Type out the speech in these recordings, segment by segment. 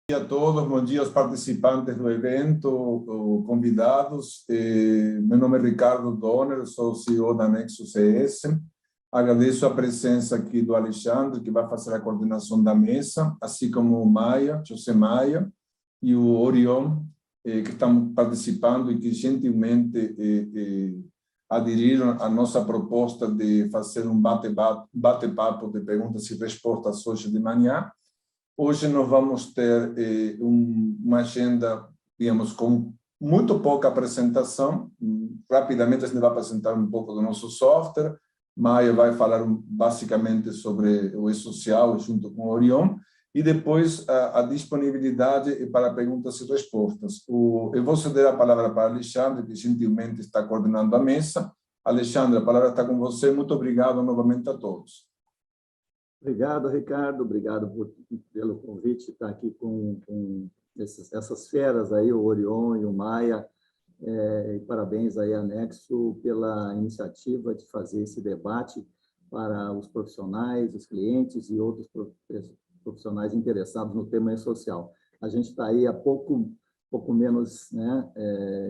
Bom dia a todos, bom dia aos participantes do evento, convidados. Meu nome é Ricardo Donner, sou CEO da Nexo CS. Agradeço a presença aqui do Alexandre, que vai fazer a coordenação da mesa, assim como o Maia, José Maia, e o Orion, que estão participando e que gentilmente aderiram à nossa proposta de fazer um bate-papo de perguntas e respostas hoje de manhã. Hoje nós vamos ter uma agenda, digamos, com muito pouca apresentação. Rapidamente a gente vai apresentar um pouco do nosso software. Maia vai falar basicamente sobre o e-social junto com o Orion. E depois a disponibilidade para perguntas e respostas. Eu vou ceder a palavra para Alexandre, que gentilmente está coordenando a mesa. Alexandre, a palavra está com você. Muito obrigado novamente a todos. Obrigado, Ricardo. Obrigado pelo convite de estar aqui com essas feras aí, o Orion e o Maia. E parabéns aí à Nexo pela iniciativa de fazer esse debate para os profissionais, os clientes e outros profissionais interessados no tema social. A gente está aí há pouco menos, né,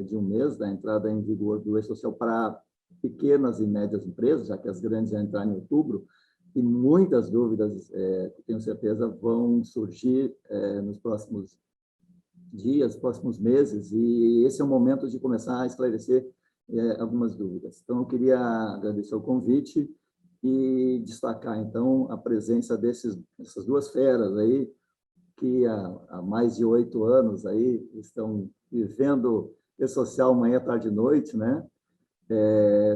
de um mês da entrada em vigor do e-social para pequenas e médias empresas, já que as grandes já entraram em outubro. E muitas dúvidas, tenho certeza, vão surgir nos próximos dias, próximos meses, e esse é o momento de começar a esclarecer algumas dúvidas. Então, eu queria agradecer o convite e destacar, então, a presença dessas duas feras aí, que há mais de 8 anos aí estão vivendo e-social manhã, tarde e noite, né?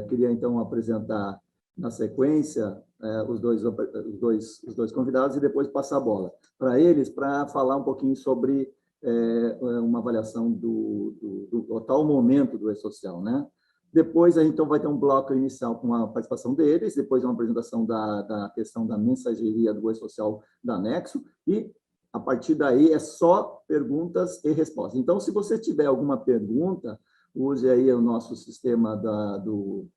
Queria, então, apresentar na sequência os dois convidados e depois passar a bola para eles, para falar um pouquinho sobre uma avaliação do atual momento do e-social, né? Depois, a gente então vai ter um bloco inicial com a participação deles, depois uma apresentação da questão da mensageria do e-social da Nexo, e, a partir daí, é só perguntas e respostas. Então, se você tiver alguma pergunta, use aí o nosso sistema do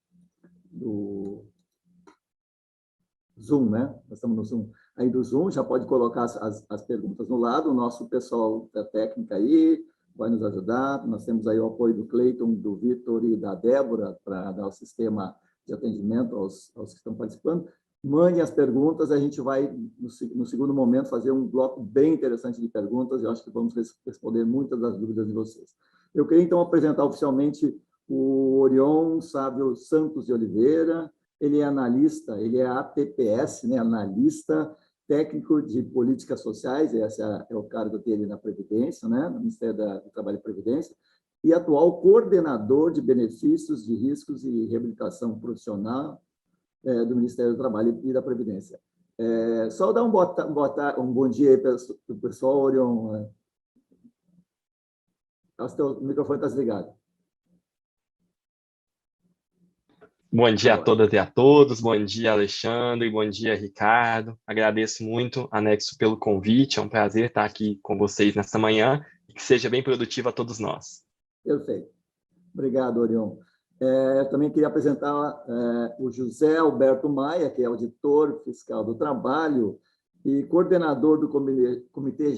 Zoom, né? Nós estamos no Zoom. Aí do Zoom, já pode colocar as perguntas no lado, o nosso pessoal da técnica aí vai nos ajudar. Nós temos aí o apoio do Cleiton, do Vitor e da Débora para dar o sistema de atendimento aos que estão participando. Mandem as perguntas, a gente vai, no segundo momento, fazer um bloco bem interessante de perguntas. Eu acho que vamos responder muitas das dúvidas de vocês. Eu queria, então, apresentar oficialmente o Orion Sávio Santos de Oliveira. Ele é analista, ele é ATPS, né, analista técnico de políticas sociais, esse é o cargo dele na Previdência, né, no Ministério do Trabalho e Previdência, e atual coordenador de benefícios de riscos e reabilitação profissional do Ministério do Trabalho e da Previdência. Só dar um bom dia aí para o pessoal, Orion. O microfone está desligado. Bom dia a todas e a todos, bom dia, Alexandre, bom dia, Ricardo. Agradeço muito a Nexo pelo convite, é um prazer estar aqui com vocês nesta manhã e que seja bem produtivo a todos nós. Perfeito. Obrigado, Orion. Também queria apresentar o José Alberto Maia, que é auditor fiscal do trabalho e coordenador do comitê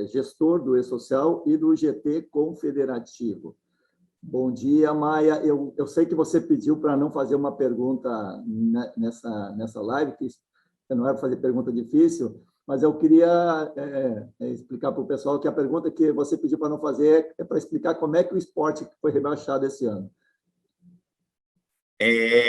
gestor do e-social e do GT Confederativo. Bom dia, Maia. Eu sei que você pediu para não fazer uma pergunta nessa live, que não é para fazer pergunta difícil, mas eu queria explicar para o pessoal que a pergunta que você pediu para não fazer é para explicar como é que o esporte foi rebaixado esse ano.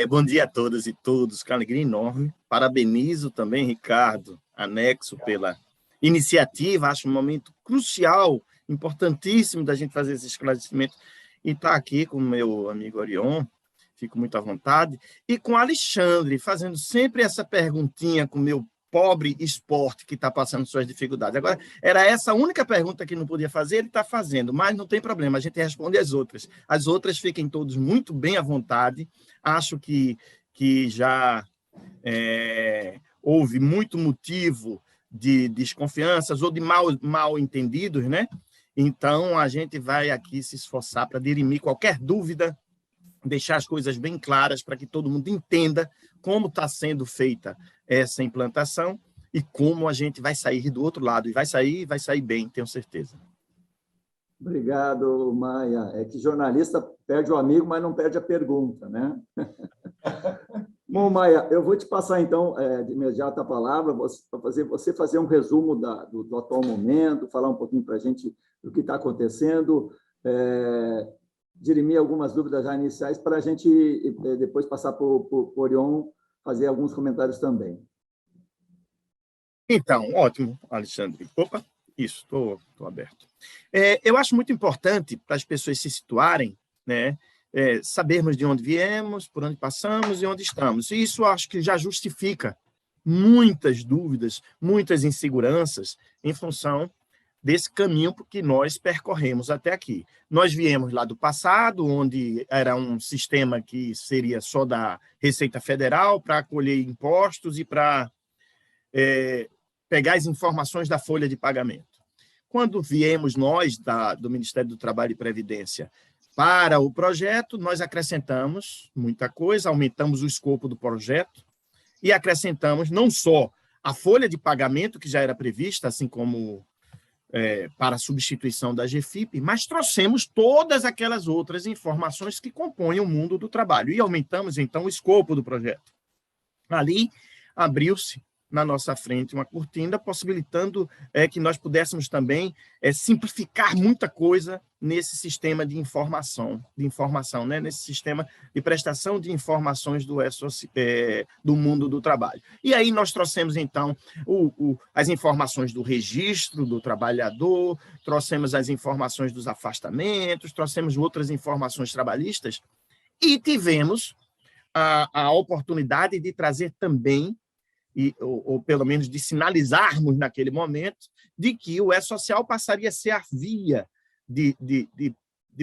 Bom dia a todas e todos, com alegria enorme. Parabenizo também, Ricardo, Anexo, pela iniciativa. Acho um momento crucial, importantíssimo da gente fazer esse esclarecimento. E estar aqui com o meu amigo Orion, fico muito à vontade, e com o Alexandre, fazendo sempre essa perguntinha com o meu pobre esporte que está passando suas dificuldades. Agora, era essa a única pergunta que não podia fazer, ele está fazendo, mas não tem problema, a gente responde as outras. As outras fiquem todos muito bem à vontade, acho que já houve muito motivo de desconfianças ou de mal entendidos, né? Então, a gente vai aqui se esforçar para dirimir qualquer dúvida, deixar as coisas bem claras para que todo mundo entenda como está sendo feita essa implantação e como a gente vai sair do outro lado, e vai sair bem, tenho certeza. Obrigado, Maia. É que jornalista perde o amigo, mas não perde a pergunta, né? Bom, Maia, eu vou te passar, então, de imediato a palavra, para você fazer um resumo do atual momento, falar um pouquinho para a gente do que está acontecendo, dirimir algumas dúvidas já iniciais, para a gente depois passar para o Orion fazer alguns comentários também. Então, ótimo, Alexandre. Opa, isso, estou aberto. Eu acho muito importante para as pessoas se situarem, né? Sabermos de onde viemos, por onde passamos e onde estamos. E isso acho que já justifica muitas dúvidas, muitas inseguranças em função desse caminho que nós percorremos até aqui. Nós viemos lá do passado, onde era um sistema que seria só da Receita Federal para colher impostos e para pegar as informações da folha de pagamento. Quando viemos nós do Ministério do Trabalho e Previdência para o projeto, nós acrescentamos muita coisa, aumentamos o escopo do projeto e acrescentamos não só a folha de pagamento, que já era prevista, assim como para a substituição da GFIP, mas trouxemos todas aquelas outras informações que compõem o mundo do trabalho e aumentamos, então, o escopo do projeto. Ali, abriu-se na nossa frente uma cortina, possibilitando que nós pudéssemos também simplificar muita coisa nesse sistema de informação, né? Nesse sistema de prestação de informações do mundo do trabalho. E aí nós trouxemos, então, as informações do registro do trabalhador, trouxemos as informações dos afastamentos, trouxemos outras informações trabalhistas e tivemos a oportunidade de trazer também ou pelo menos de sinalizarmos naquele momento, de que o E-Social passaria a ser a via de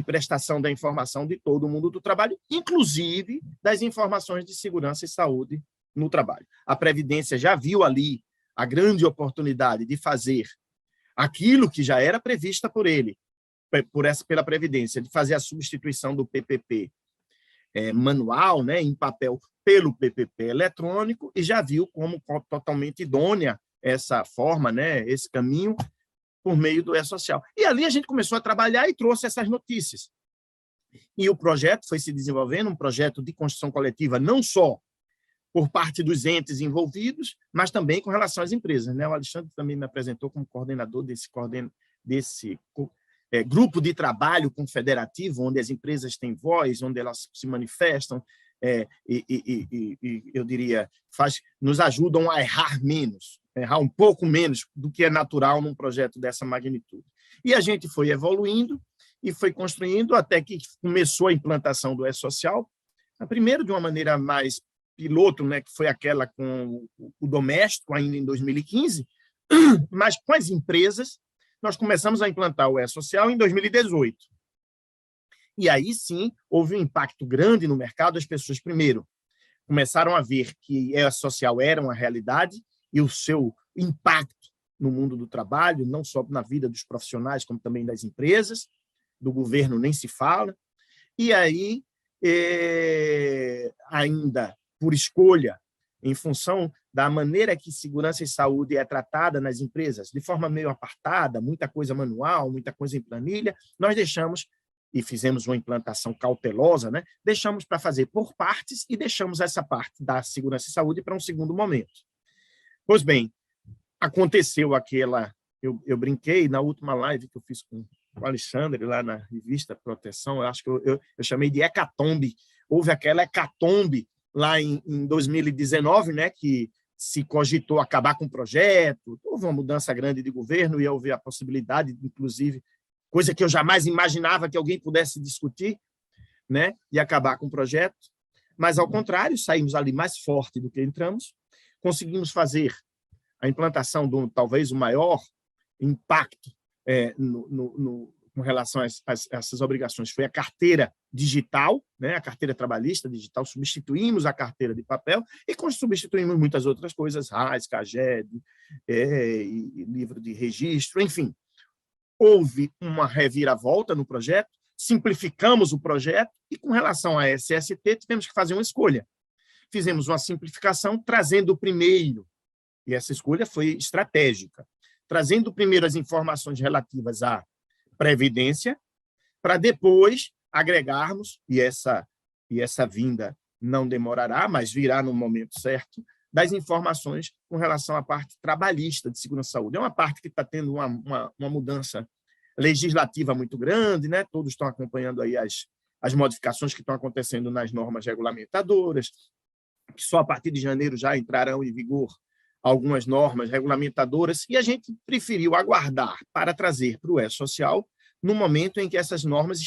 prestação da informação de todo o mundo do trabalho, inclusive das informações de segurança e saúde no trabalho. A Previdência já viu ali a grande oportunidade de fazer aquilo que já era prevista por ele, pela Previdência, de fazer a substituição do PPP manual, né, em papel, pelo PPP eletrônico, e já viu como totalmente idônea essa forma, né, esse caminho, por meio do E-Social. E ali a gente começou a trabalhar e trouxe essas notícias. E o projeto foi se desenvolvendo, um projeto de construção coletiva, não só por parte dos entes envolvidos, mas também com relação às empresas, né? O Alexandre também me apresentou como coordenador desse grupo de trabalho confederativo, onde as empresas têm voz, onde elas se manifestam, eu diria, nos ajudam a errar menos, errar um pouco menos do que é natural num projeto dessa magnitude. E a gente foi evoluindo e foi construindo até que começou a implantação do E-Social, primeiro de uma maneira mais piloto, né, que foi aquela com o doméstico, ainda em 2015, mas com as empresas, nós começamos a implantar o E-Social em 2018. E aí, sim, houve um impacto grande no mercado. As pessoas, primeiro, começaram a ver que o E-Social era uma realidade e o seu impacto no mundo do trabalho, não só na vida dos profissionais, como também das empresas, do governo nem se fala. E aí, ainda por escolha, em função da maneira que segurança e saúde é tratada nas empresas, de forma meio apartada, muita coisa manual, muita coisa em planilha, nós deixamos, e fizemos uma implantação cautelosa, né? Deixamos para fazer por partes e deixamos essa parte da segurança e saúde para um segundo momento. Pois bem, aconteceu aquela... Eu brinquei na última live que eu fiz com o Alexandre, lá na revista Proteção, eu acho que eu chamei de hecatombe. Houve aquela hecatombe lá em 2019, né, que se cogitou acabar com o projeto, houve uma mudança grande de governo e houve a possibilidade, inclusive, coisa que eu jamais imaginava que alguém pudesse discutir, né, de acabar com o projeto, mas, ao contrário, saímos ali mais forte do que entramos, conseguimos fazer a implantação de talvez o maior impacto com relação a essas obrigações, foi a carteira digital, né? A carteira trabalhista digital, substituímos a carteira de papel e substituímos muitas outras coisas, RAIS, CAGED, livro de registro, enfim. Houve uma reviravolta no projeto, simplificamos o projeto e, com relação à SST, tivemos que fazer uma escolha. Fizemos uma simplificação, trazendo primeiro E essa escolha foi estratégica, trazendo primeiro as informações relativas à previdência, para depois agregarmos, e essa vinda não demorará, mas virá no momento certo, das informações com relação à parte trabalhista de segurança-saúde. É uma parte que está tendo uma mudança legislativa muito grande, né? Todos estão acompanhando aí as modificações que estão acontecendo nas normas regulamentadoras, que só a partir de janeiro já entrarão em vigor algumas normas regulamentadoras, e a gente preferiu aguardar para trazer para o E-Social no momento em que essas normas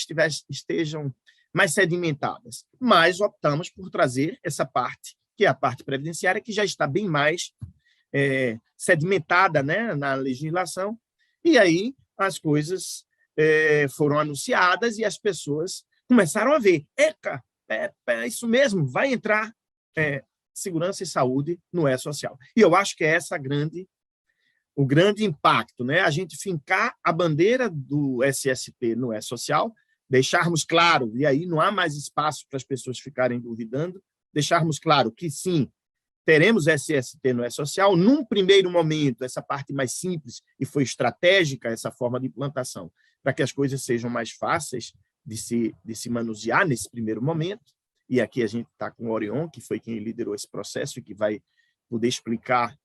estejam mais sedimentadas. Mas optamos por trazer essa parte, que é a parte previdenciária, que já está bem mais sedimentada, né, na legislação, e aí as coisas foram anunciadas e as pessoas começaram a ver, eca, é isso mesmo, vai entrar segurança e saúde no E-Social. E eu acho que é o grande impacto, né? A gente fincar a bandeira do SST no E-Social, deixarmos claro, e aí não há mais espaço para as pessoas ficarem duvidando, deixarmos claro que sim, teremos SST no E-Social. Num primeiro momento, essa parte mais simples, e foi estratégica essa forma de implantação, para que as coisas sejam mais fáceis de se manusear nesse primeiro momento. E aqui a gente está com o Orion, que foi quem liderou esse processo e que vai poder explicar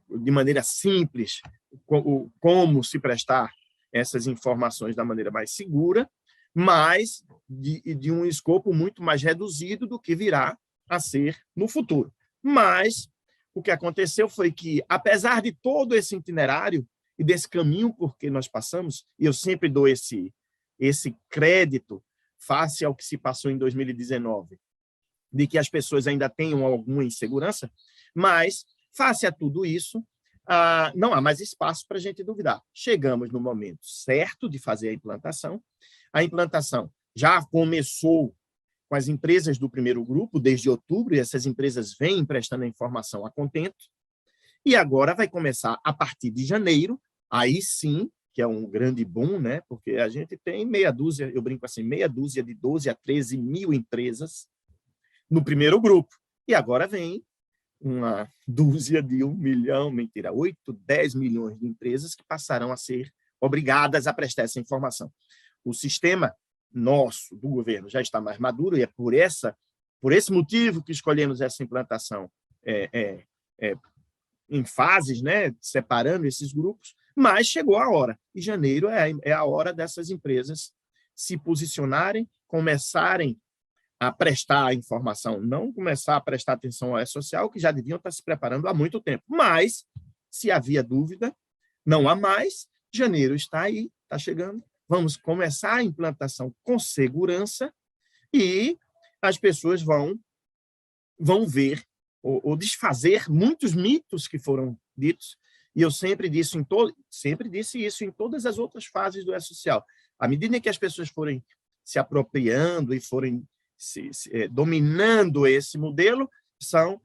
de maneira simples, como se prestar essas informações da maneira mais segura, mas de um escopo muito mais reduzido do que virá a ser no futuro. Mas o que aconteceu foi que, apesar de todo esse itinerário e desse caminho por que nós passamos, e eu sempre dou esse crédito face ao que se passou em 2019, de que as pessoas ainda tenham alguma insegurança, mas, face a tudo isso, não há mais espaço para a gente duvidar. Chegamos no momento certo de fazer a implantação. A implantação já começou com as empresas do primeiro grupo, desde outubro, e essas empresas vêm prestando a informação a contento, e agora vai começar, a partir de janeiro, aí sim, que é um grande boom, né? Porque a gente tem meia dúzia, eu brinco assim, meia dúzia de 12 a 13 mil empresas no primeiro grupo. E agora vem uma dúzia de 1 milhão, mentira, 8, 10 milhões de empresas que passarão a ser obrigadas a prestar essa informação. O sistema nosso, do governo, já está mais maduro, e é por esse motivo que escolhemos essa implantação em fases, né, separando esses grupos, mas chegou a hora. E janeiro é a hora dessas empresas se posicionarem, começarem a prestar a informação, não começar a prestar atenção ao E-Social, que já deviam estar se preparando há muito tempo. Mas, se havia dúvida, não há mais, janeiro está aí, está chegando, vamos começar a implantação com segurança e as pessoas vão ver ou desfazer muitos mitos que foram ditos. E eu sempre disse isso em todas as outras fases do E-Social. À medida em que as pessoas forem se apropriando e forem dominando esse modelo,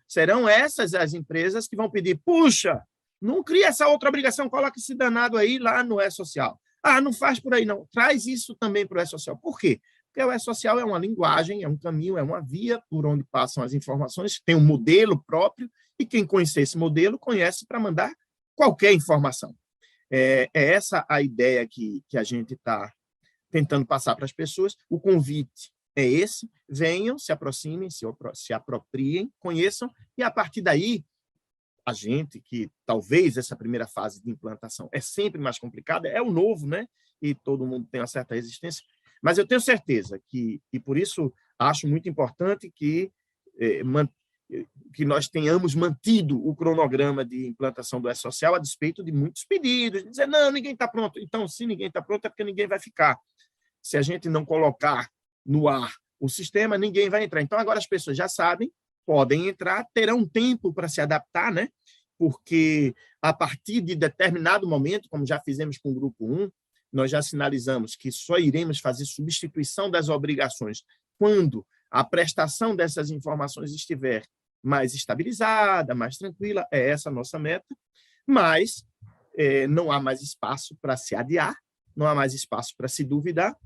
serão essas as empresas que vão pedir, puxa, não cria essa outra obrigação, coloca esse danado aí lá no E-Social. Não faz por aí não, traz isso também para o E-Social. Por quê? Porque o E-Social é uma linguagem, é um caminho, é uma via por onde passam as informações, tem um modelo próprio, e quem conhecer esse modelo conhece para mandar qualquer informação. É essa a ideia que a gente está tentando passar para as pessoas. O convite é esse: venham, se aproximem, se apropriem, conheçam, e a partir daí, a gente, que talvez essa primeira fase de implantação é sempre mais complicada, é o novo, né? E todo mundo tem uma certa resistência, mas eu tenho certeza que, e por isso acho muito importante que nós tenhamos mantido o cronograma de implantação do E-Social a despeito de muitos pedidos, de dizer, não, ninguém está pronto. Então, se ninguém está pronto, é porque ninguém vai ficar. Se a gente não colocar no ar o sistema, ninguém vai entrar. Então, agora as pessoas já sabem, podem entrar, terão tempo para se adaptar, né? Porque a partir de determinado momento, como já fizemos com o Grupo 1, nós já sinalizamos que só iremos fazer substituição das obrigações quando a prestação dessas informações estiver mais estabilizada, mais tranquila. É essa a nossa meta, mas não há mais espaço para se adiar, não há mais espaço para se duvidar,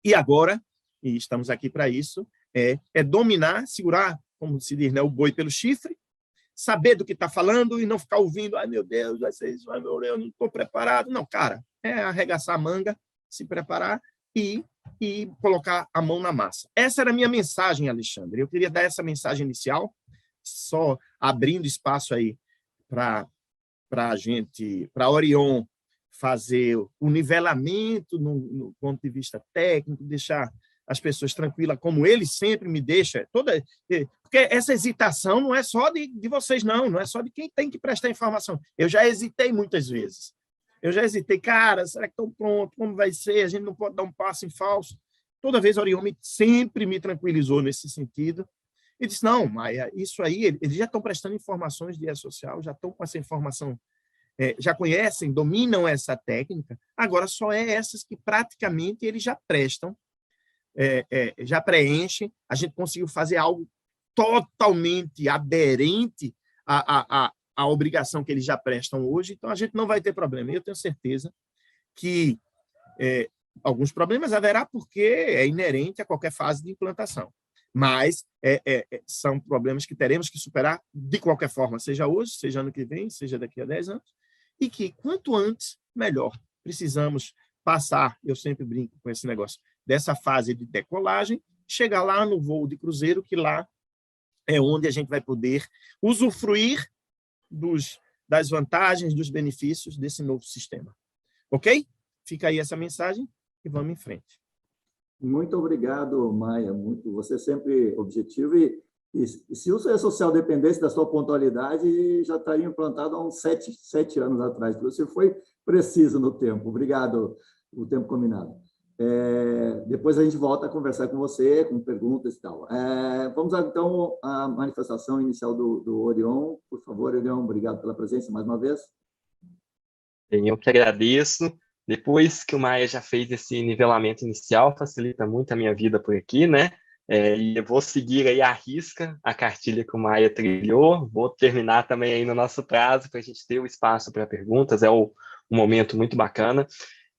e agora, e estamos aqui para isso, é dominar, segurar, como se diz, né, o boi pelo chifre, saber do que está falando e não ficar ouvindo, ai meu Deus, vai ser isso, ai meu Deus, eu não estou preparado. Não, cara, é arregaçar a manga, se preparar e colocar a mão na massa. Essa era a minha mensagem, Alexandre. Eu queria dar essa mensagem inicial, só abrindo espaço aí para a gente, para a Orion fazer o nivelamento no ponto de vista técnico, deixar as pessoas tranquilas, como ele sempre me deixa, porque essa hesitação não é só de vocês, não é só de quem tem que prestar informação. Eu já hesitei muitas vezes. Eu já hesitei, cara, será que estão prontos? Como vai ser? A gente não pode dar um passo em falso. Toda vez a Orion sempre me tranquilizou nesse sentido. E disse, não, Maia, isso aí, eles já estão prestando informações de e-social, já estão com essa informação, já conhecem, dominam essa técnica, agora só é essas que praticamente eles já prestam, já preenchem. A gente conseguiu fazer algo totalmente aderente à obrigação que eles já prestam hoje, então a gente não vai ter problema. Eu tenho certeza que alguns problemas haverá porque é inerente a qualquer fase de implantação, mas são problemas que teremos que superar de qualquer forma, seja hoje, seja ano que vem, seja daqui a 10 anos, e que quanto antes, melhor. Precisamos passar, eu sempre brinco com esse negócio, dessa fase de decolagem, chegar lá no voo de cruzeiro, que lá é onde a gente vai poder usufruir das vantagens, dos benefícios desse novo sistema. Ok? Fica aí essa mensagem e vamos em frente. Muito obrigado, Maia. Você é sempre objetivo e se o E-Social dependesse da sua pontualidade, já estaria implantado há uns 7 anos atrás. Você foi preciso no tempo. Obrigado, o tempo combinado. Depois a gente volta a conversar com você, com perguntas e tal. Vamos, então, à manifestação inicial do Orion. Por favor, Orion, obrigado pela presença mais uma vez. Bem, eu que agradeço. Depois que o Maia já fez esse nivelamento inicial, facilita muito a minha vida por aqui, né? E eu vou seguir aí à risca a cartilha que o Maia trilhou, vou terminar também aí no nosso prazo para a gente ter o espaço para perguntas, um momento muito bacana.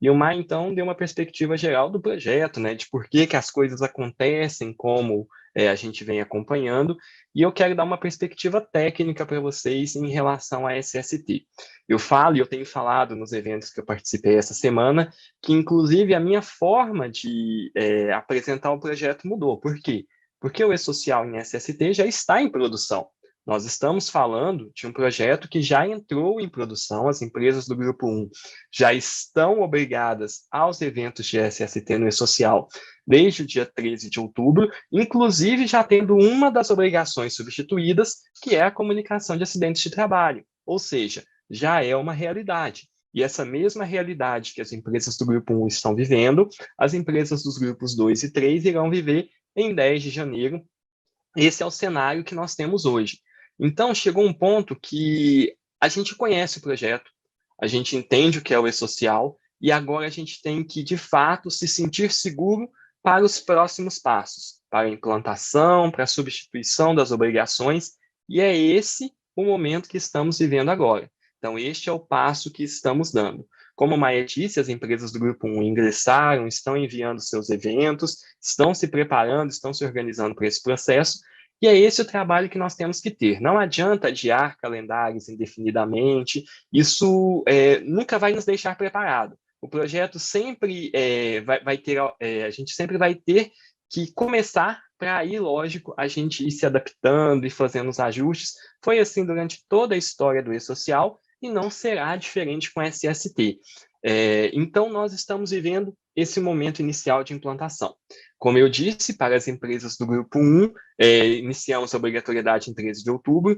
E o Maia, então, deu uma perspectiva geral do projeto, né, de por que as coisas acontecem, como a gente vem acompanhando, e eu quero dar uma perspectiva técnica para vocês em relação a SST. Eu falo, e eu tenho falado nos eventos que eu participei essa semana, que, inclusive, a minha forma de apresentar o projeto mudou. Por quê? Porque o E-Social em SST já está em produção. Nós estamos falando de um projeto que já entrou em produção, as empresas do Grupo 1 já estão obrigadas aos eventos de SST no E-Social desde o dia 13 de outubro, inclusive já tendo uma das obrigações substituídas, que é a comunicação de acidentes de trabalho, ou seja, já é uma realidade. E essa mesma realidade que as empresas do Grupo 1 estão vivendo, as empresas dos grupos 2 e 3 irão viver em 10 de janeiro. Esse é o cenário que nós temos hoje. Então, chegou um ponto que a gente conhece o projeto, a gente entende o que é o E-Social, e agora a gente tem que, de fato, se sentir seguro para os próximos passos, para a implantação, para a substituição das obrigações, e é esse o momento que estamos vivendo agora. Então, este é o passo que estamos dando. Como a Maia disse, as empresas do Grupo 1 ingressaram, estão enviando seus eventos, estão se preparando, estão se organizando para esse processo, e é esse o trabalho que nós temos que ter. Não adianta adiar calendários indefinidamente, isso nunca vai nos deixar preparado. O projeto sempre vai ter, a gente sempre vai ter que começar para aí, lógico, a gente ir se adaptando e fazendo os ajustes. Foi assim durante toda a história do E-Social e não será diferente com a SST. Então, nós estamos vivendo esse momento inicial de implantação. Como eu disse, para as empresas do Grupo 1, iniciamos a obrigatoriedade em 13 de outubro,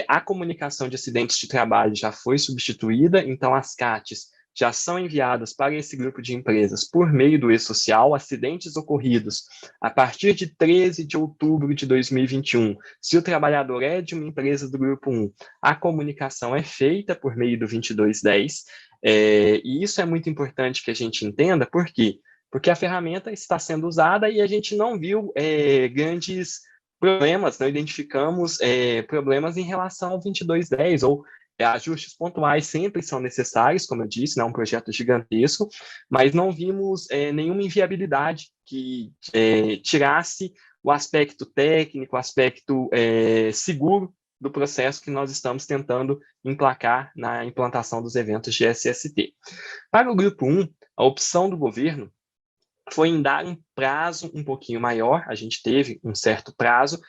a comunicação de acidentes de trabalho já foi substituída, então as CATs já são enviadas para esse grupo de empresas por meio do E-Social, acidentes ocorridos a partir de 13 de outubro de 2021. Se o trabalhador é de uma empresa do Grupo 1, a comunicação é feita por meio do 2210, e isso é muito importante que a gente entenda, por quê? Porque a ferramenta está sendo usada e a gente não viu grandes problemas, não identificamos problemas em relação ao 2210, ou ajustes pontuais sempre são necessários, como eu disse, né, um projeto gigantesco, mas não vimos nenhuma inviabilidade que tirasse o aspecto técnico, o aspecto seguro do processo que nós estamos tentando emplacar na implantação dos eventos de SST. Para o grupo 1, a opção do governo foi em dar um prazo um pouquinho maior, a gente teve um certo prazo,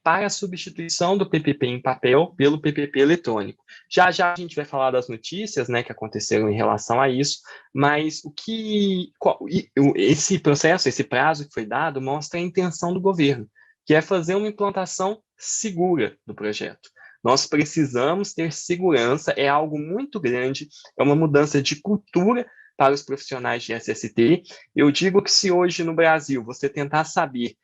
para a substituição do PPP em papel pelo PPP eletrônico. Já já a gente vai falar das notícias, né, que aconteceram em relação a isso, mas esse processo, esse prazo que foi dado, mostra a intenção do governo, que é fazer uma implantação segura do projeto. Nós precisamos ter segurança, é algo muito grande, é uma mudança de cultura para os profissionais de SST. Eu digo que se hoje no Brasil você tentar saber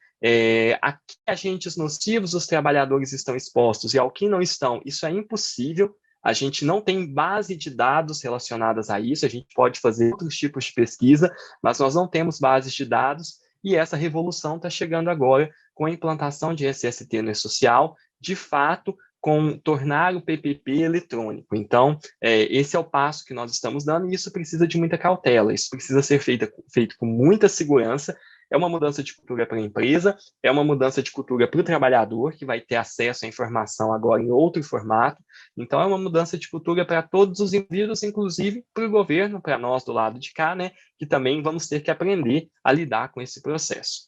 a que agentes nocivos os trabalhadores estão expostos e ao que não estão, isso é impossível. A gente não tem base de dados relacionadas a isso, a gente pode fazer outros tipos de pesquisa, mas nós não temos bases de dados, e essa revolução está chegando agora com a implantação de SST no e-social, de fato, com tornar o PPP eletrônico. Então, esse é o passo que nós estamos dando, e isso precisa de muita cautela, isso precisa ser feito com muita segurança. É uma mudança de cultura para a empresa, é uma mudança de cultura para o trabalhador, que vai ter acesso à informação agora em outro formato. Então, é uma mudança de cultura para todos os indivíduos, inclusive para o governo, para nós do lado de cá, né, que também vamos ter que aprender a lidar com esse processo.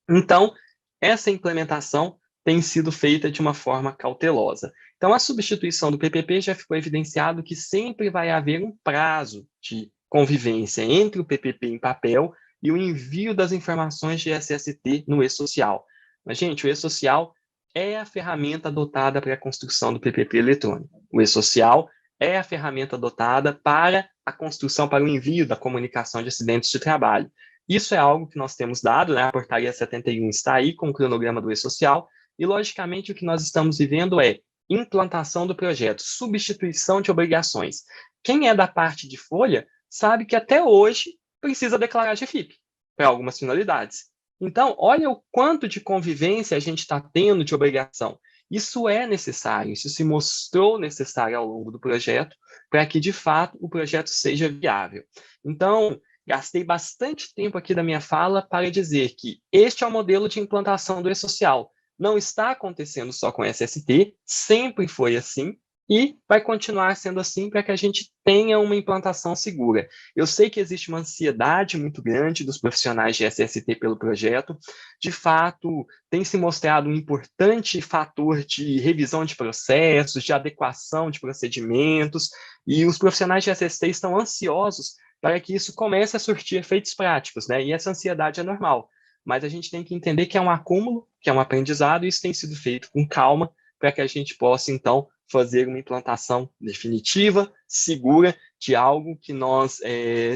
Então, essa implementação tem sido feita de uma forma cautelosa. Então, a substituição do PPP já ficou evidenciado que sempre vai haver um prazo de convivência entre o PPP em papel e o envio das informações de SST no e-social. Mas, gente, o e-social é a ferramenta adotada para a construção do PPP eletrônico. O e-social é a ferramenta adotada para a construção, para o envio da comunicação de acidentes de trabalho. Isso é algo que nós temos dado, né? A portaria 71 está aí com o cronograma do e-social, e, logicamente, o que nós estamos vivendo é implantação do projeto, substituição de obrigações. Quem é da parte de folha sabe que até hoje precisa declarar GFIP para algumas finalidades. Então, olha o quanto de convivência a gente está tendo de obrigação. Isso é necessário, isso se mostrou necessário ao longo do projeto para que, de fato, o projeto seja viável. Então, gastei bastante tempo aqui da minha fala para dizer que este é o modelo de implantação do e-social. Não está acontecendo só com SST, sempre foi assim, e vai continuar sendo assim para que a gente tenha uma implantação segura. Eu sei que existe uma ansiedade muito grande dos profissionais de SST pelo projeto. De fato, tem se mostrado um importante fator de revisão de processos, de adequação de procedimentos, e os profissionais de SST estão ansiosos para que isso comece a surtir efeitos práticos, né? E essa ansiedade é normal. Mas a gente tem que entender que é um acúmulo, que é um aprendizado, e isso tem sido feito com calma para que a gente possa, então, fazer uma implantação definitiva, segura, de algo que nós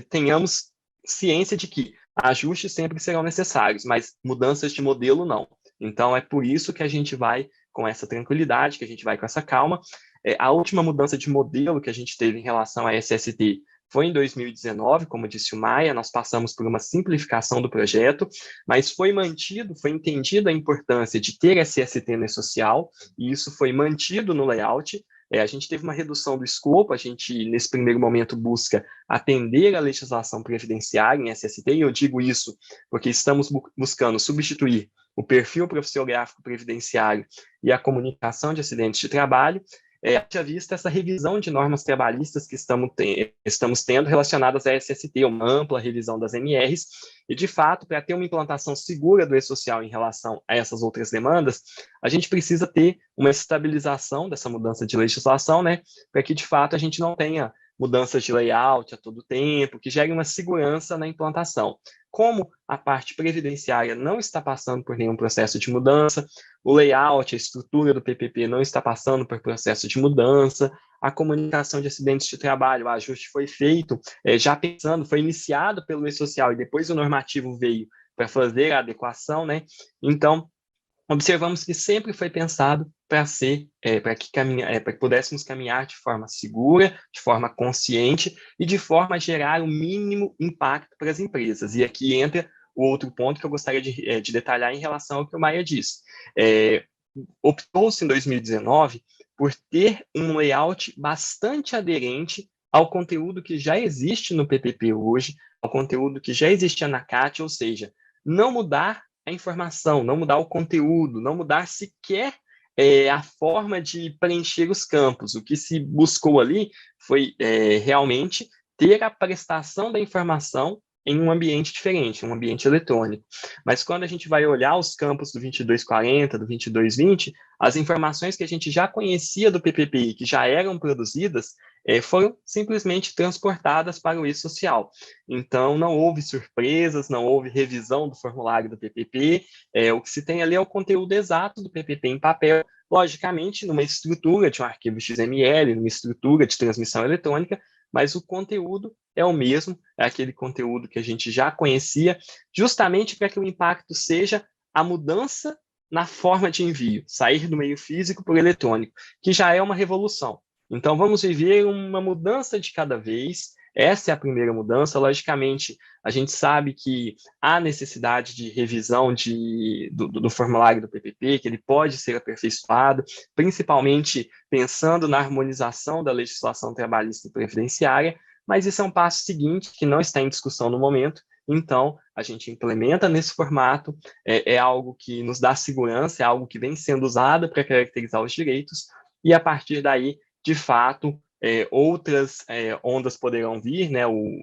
tenhamos ciência de que ajustes sempre serão necessários, mas mudanças de modelo não. Então, é por isso que a gente vai com essa tranquilidade, que a gente vai com essa calma. A última mudança de modelo que a gente teve em relação à SST foi em 2019, como disse o Maia, nós passamos por uma simplificação do projeto, mas foi entendida a importância de ter SST no e-social, e isso foi mantido no layout. A gente teve uma redução do escopo, a gente, nesse primeiro momento, busca atender a legislação previdenciária em SST, e eu digo isso porque estamos buscando substituir o perfil profissiográfico previdenciário e a comunicação de acidentes de trabalho, haja vista essa revisão de normas trabalhistas que estamos tendo relacionadas à SST, uma ampla revisão das NRs, e, de fato, para ter uma implantação segura do e-social em relação a essas outras demandas, a gente precisa ter uma estabilização dessa mudança de legislação, né, para que, de fato, a gente não tenha mudanças de layout a todo tempo, que gere uma segurança na implantação. Como a parte previdenciária não está passando por nenhum processo de mudança, o layout, a estrutura do PPP não está passando por processo de mudança, a comunicação de acidentes de trabalho, o ajuste foi feito, já pensando, foi iniciado pelo e-social e depois o normativo veio para fazer a adequação, né? Então, observamos que sempre foi pensado para que pudéssemos caminhar de forma segura, de forma consciente e de forma a gerar o mínimo impacto para as empresas. E aqui entra o outro ponto que eu gostaria de detalhar em relação ao que o Maia disse. Optou-se em 2019 por ter um layout bastante aderente ao conteúdo que já existe no PPP hoje, ao conteúdo que já existia na CAT, ou seja, não mudar a informação, não mudar o conteúdo, não mudar sequer a forma de preencher os campos. O que se buscou ali foi realmente ter a prestação da informação em um ambiente diferente, um ambiente eletrônico. Mas quando a gente vai olhar os campos do 2240, do 2220, as informações que a gente já conhecia do PPP, que já eram produzidas, foram simplesmente transportadas para o e-social. Então, não houve surpresas, não houve revisão do formulário do PPP, o que se tem ali é o conteúdo exato do PPP em papel, logicamente, numa estrutura de um arquivo XML, numa estrutura de transmissão eletrônica, mas o conteúdo é o mesmo, é aquele conteúdo que a gente já conhecia, justamente para que o impacto seja a mudança na forma de envio, sair do meio físico para o eletrônico, que já é uma revolução. Então, vamos viver uma mudança de cada vez. Essa é a primeira mudança. Logicamente, a gente sabe que há necessidade de revisão do formulário do PPP, que ele pode ser aperfeiçoado, principalmente pensando na harmonização da legislação trabalhista e previdenciária, mas isso é um passo seguinte que não está em discussão no momento. Então, a gente implementa nesse formato, é algo que nos dá segurança, é algo que vem sendo usado para caracterizar os direitos, e a partir daí, de fato, outras ondas poderão vir, né?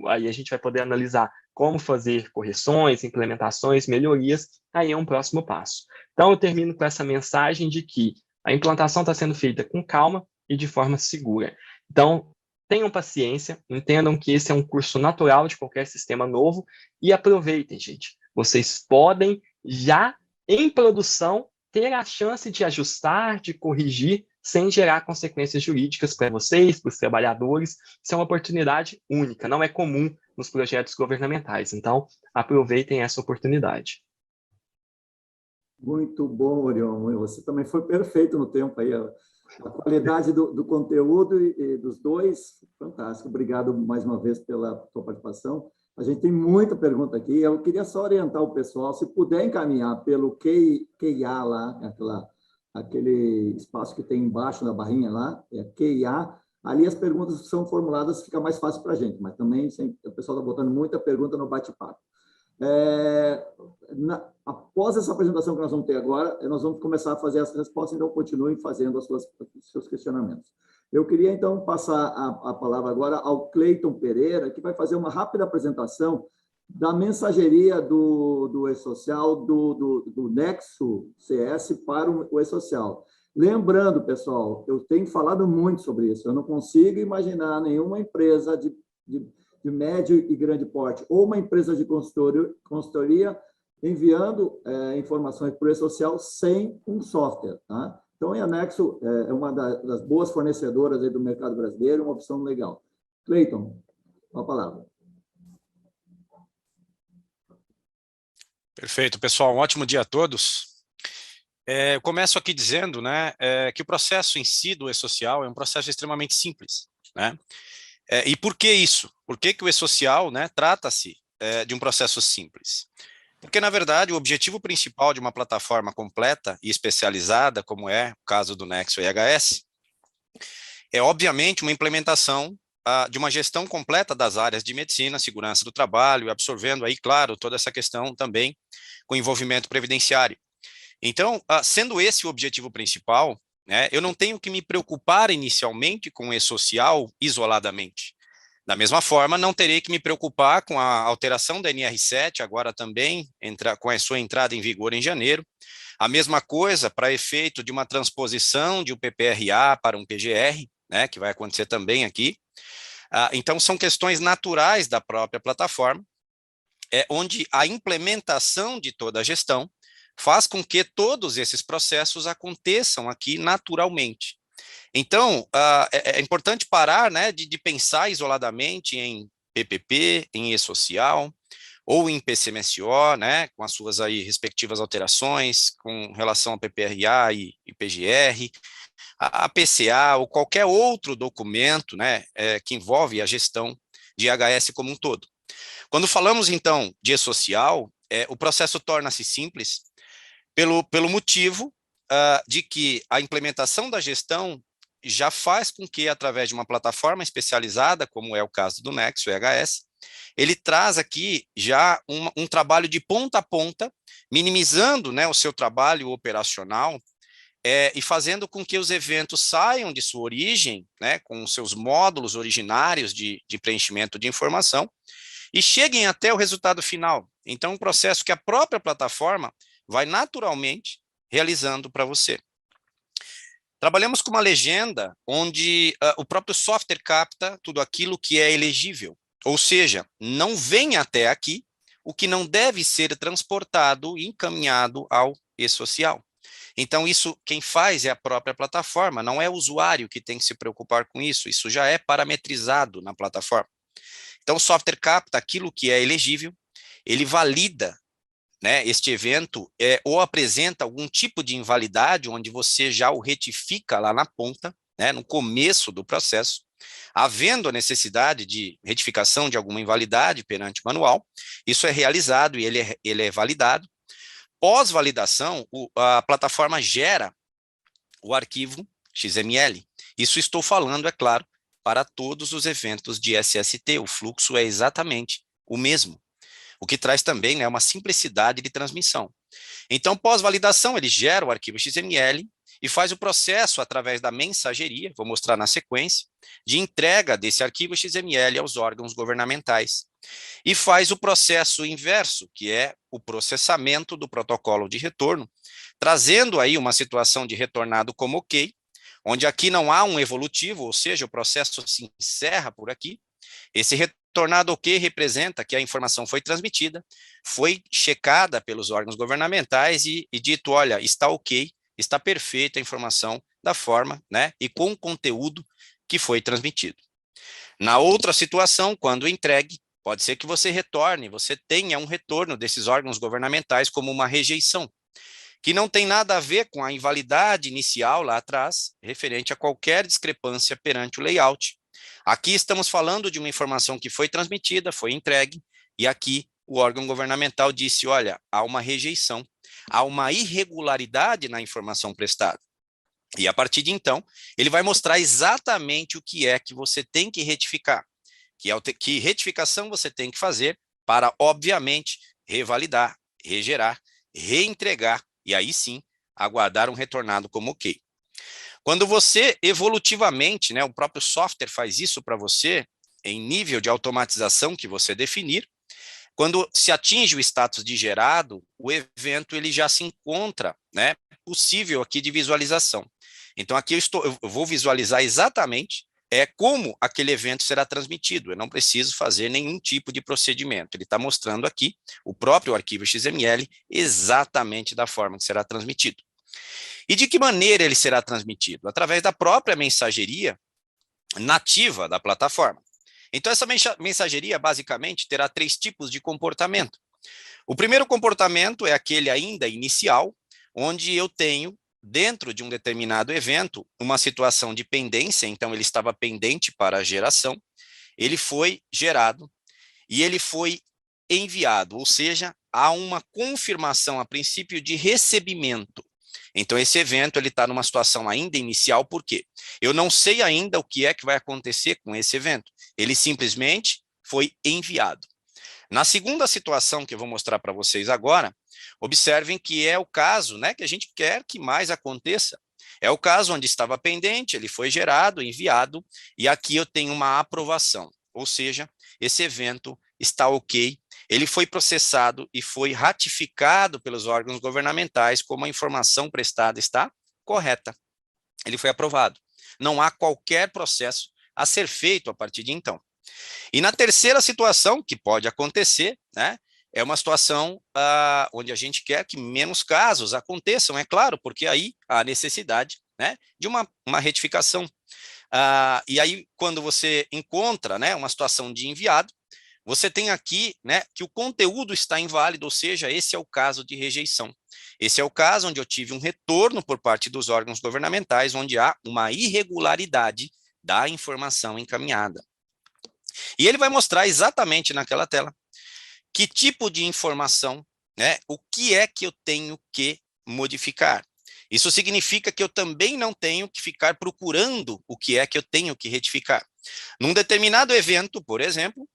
Aí a gente vai poder analisar como fazer correções, implementações, melhorias, aí é um próximo passo. Então, eu termino com essa mensagem de que a implantação está sendo feita com calma e de forma segura. Então, tenham paciência, entendam que esse é um curso natural de qualquer sistema novo e aproveitem, gente. Vocês podem já, em produção, ter a chance de ajustar, de corrigir, sem gerar consequências jurídicas para vocês, para os trabalhadores. Isso é uma oportunidade única, não é comum nos projetos governamentais. Então, aproveitem essa oportunidade. Muito bom, Orion. Você também foi perfeito no tempo aí. A qualidade do conteúdo e dos dois, fantástico. Obrigado mais uma vez pela sua participação. A gente tem muita pergunta aqui. Eu queria só orientar o pessoal, se puder encaminhar pelo QIA lá, aquele espaço que tem embaixo da barrinha lá, é QIA, ali as perguntas são formuladas, fica mais fácil para a gente, mas também o pessoal está botando muita pergunta no bate-papo. Após essa apresentação que nós vamos ter agora, nós vamos começar a fazer as respostas, então continuem fazendo os seus questionamentos. Eu queria, então, passar a palavra agora ao Cleiton Pereira, que vai fazer uma rápida apresentação da mensageria do e-social, do Nexo CS para o e-social. Lembrando, pessoal, eu tenho falado muito sobre isso, eu não consigo imaginar nenhuma empresa de médio e grande porte, ou uma empresa de consultoria enviando informações por e-social sem um software. Tá? Então, a Nexo é uma das boas fornecedoras aí do mercado brasileiro, uma opção legal. Cleiton, a palavra. Perfeito, pessoal. Um ótimo dia a todos. Eu começo aqui dizendo, né, que o processo em si do e-social é um processo extremamente simples, né? E por que isso? Por que o e-social, né, trata-se de um processo simples? Porque, na verdade, o objetivo principal de uma plataforma completa e especializada, como é o caso do Nexo EHS, é, obviamente, uma implementação de uma gestão completa das áreas de medicina, segurança do trabalho, absorvendo aí, claro, toda essa questão também com envolvimento previdenciário. Então, sendo esse o objetivo principal, né, eu não tenho que me preocupar inicialmente com o e-social isoladamente. Da mesma forma, não terei que me preocupar com a alteração da NR7, agora também com a sua entrada em vigor em janeiro. A mesma coisa para efeito de uma transposição de um PPRA para um PGR, né, que vai acontecer também aqui. Então, são questões naturais da própria plataforma, onde a implementação de toda a gestão faz com que todos esses processos aconteçam aqui naturalmente. Então, é importante parar, né, de pensar isoladamente em PPP, em e-social, ou em PCMSO, né, com as suas aí respectivas alterações, com relação ao PPRA e PGR, a PCA ou qualquer outro documento, né, que envolve a gestão de IHS como um todo. Quando falamos, então, de e-social, o processo torna-se simples pelo motivo de que a implementação da gestão já faz com que, através de uma plataforma especializada, como é o caso do Nexo EHS, ele traz aqui já um trabalho de ponta a ponta, minimizando, né, o seu trabalho operacional, e fazendo com que os eventos saiam de sua origem, né, com seus módulos originários de preenchimento de informação, e cheguem até o resultado final. Então, um processo que a própria plataforma vai naturalmente realizando para você. Trabalhamos com uma legenda onde o próprio software capta tudo aquilo que é elegível, ou seja, não vem até aqui o que não deve ser transportado e encaminhado ao e-social. Então, isso quem faz é a própria plataforma, não é o usuário que tem que se preocupar com isso, isso já é parametrizado na plataforma. Então, o software capta aquilo que é elegível, ele valida, né, este evento ou apresenta algum tipo de invalidade, onde você já o retifica lá na ponta, né, no começo do processo, havendo a necessidade de retificação de alguma invalidade perante o manual, isso é realizado e ele é validado. Pós-validação, a plataforma gera o arquivo XML. Isso estou falando, é claro, para todos os eventos de SST, o fluxo é exatamente o mesmo, o que traz também, né, uma simplicidade de transmissão. Então, pós-validação, ele gera o arquivo XML e faz o processo através da mensageria, vou mostrar na sequência, de entrega desse arquivo XML aos órgãos governamentais. E faz o processo inverso, que é o processamento do protocolo de retorno, trazendo aí uma situação de retornado como OK, onde aqui não há um evolutivo, ou seja, o processo se encerra por aqui. Esse retornado OK representa que a informação foi transmitida, foi checada pelos órgãos governamentais e dito, olha, está OK, está perfeita a informação da forma, né, e com o conteúdo que foi transmitido. Na outra situação, quando entregue, pode ser que você retorne, você tenha um retorno desses órgãos governamentais como uma rejeição, que não tem nada a ver com a invalidade inicial lá atrás, referente a qualquer discrepância perante o layout. Aqui estamos falando de uma informação que foi transmitida, foi entregue, e aqui o órgão governamental disse, olha, há uma rejeição, há uma irregularidade na informação prestada. E a partir de então, ele vai mostrar exatamente o que é que você tem que retificar, que retificação você tem que fazer para, obviamente, revalidar, regerar, reentregar, e aí sim, aguardar um retornado como OK. Quando você, evolutivamente, né, o próprio software faz isso para você, em nível de automatização que você definir, quando se atinge o status de gerado, o evento ele já se encontra, né, possível aqui de visualização. Então, aqui eu vou visualizar exatamente como aquele evento será transmitido. Eu não preciso fazer nenhum tipo de procedimento. Ele está mostrando aqui o próprio arquivo XML exatamente da forma que será transmitido. E de que maneira ele será transmitido? Através da própria mensageria nativa da plataforma. Então, essa mensageria, basicamente, terá 3 tipos de comportamento. O primeiro comportamento é aquele ainda inicial, onde eu tenho, dentro de um determinado evento, uma situação de pendência, então ele estava pendente para a geração, ele foi gerado e ele foi enviado, ou seja, há uma confirmação a princípio de recebimento. Então, esse evento está numa situação ainda inicial, por quê? Eu não sei ainda o que é que vai acontecer com esse evento. Ele simplesmente foi enviado. Na segunda situação que eu vou mostrar para vocês agora, observem que é o caso, né, que a gente quer que mais aconteça. É o caso onde estava pendente, ele foi gerado, enviado, e aqui eu tenho uma aprovação. Ou seja, esse evento está OK, ele foi processado e foi ratificado pelos órgãos governamentais como a informação prestada está correta. Ele foi aprovado. Não há qualquer processo a ser feito a partir de então. E na terceira situação, que pode acontecer, né, é uma situação onde a gente quer que menos casos aconteçam, é claro, porque aí há necessidade, né, de uma retificação. E aí, quando você encontra, né, uma situação de enviado, você tem aqui, né, que o conteúdo está inválido, ou seja, esse é o caso de rejeição. Esse é o caso onde eu tive um retorno por parte dos órgãos governamentais, onde há uma irregularidade da informação encaminhada. E ele vai mostrar exatamente naquela tela que tipo de informação, né, o que é que eu tenho que modificar. Isso significa que eu também não tenho que ficar procurando o que é que eu tenho que retificar. Num determinado evento, por exemplo,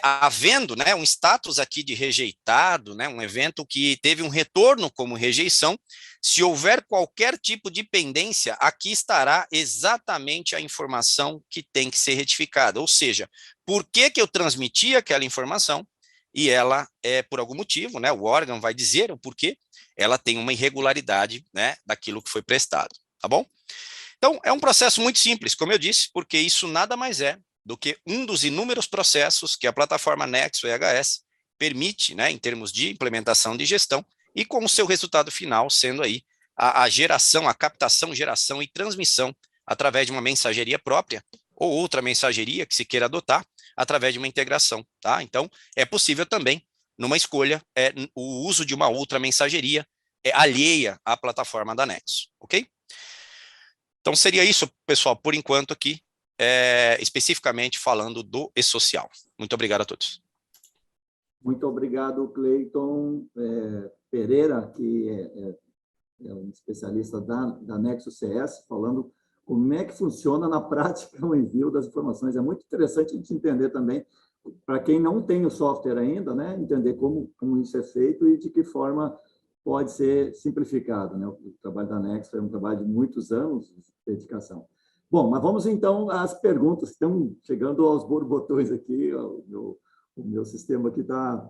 havendo, né, um status aqui de rejeitado, né, um evento que teve um retorno como rejeição, se houver qualquer tipo de pendência, aqui estará exatamente a informação que tem que ser retificada, ou seja, por que eu transmiti aquela informação e ela, por algum motivo, né, o órgão vai dizer o porquê, ela tem uma irregularidade, né, daquilo que foi prestado, tá bom? Então, é um processo muito simples, como eu disse, porque isso nada mais é do que um dos inúmeros processos que a plataforma Nexo EHS permite, né, em termos de implementação de gestão, e com o seu resultado final sendo aí a geração, a captação, geração e transmissão através de uma mensageria própria ou outra mensageria que se queira adotar através de uma integração, tá? Então, é possível também, numa escolha, o uso de uma outra mensageria alheia à plataforma da Nexo, ok? Então, seria isso, pessoal, por enquanto aqui, especificamente falando do e-social. Muito obrigado a todos. Muito obrigado, Cleiton Pereira, que é um especialista da Nexo CS, falando como é que funciona na prática o envio das informações. É muito interessante a gente entender também, para quem não tem o software ainda, né, entender como isso é feito e de que forma pode ser simplificado, né? O trabalho da Nexo é um trabalho de muitos anos de dedicação. Bom, mas vamos então às perguntas. Estão chegando aos borbotões aqui, o meu sistema aqui está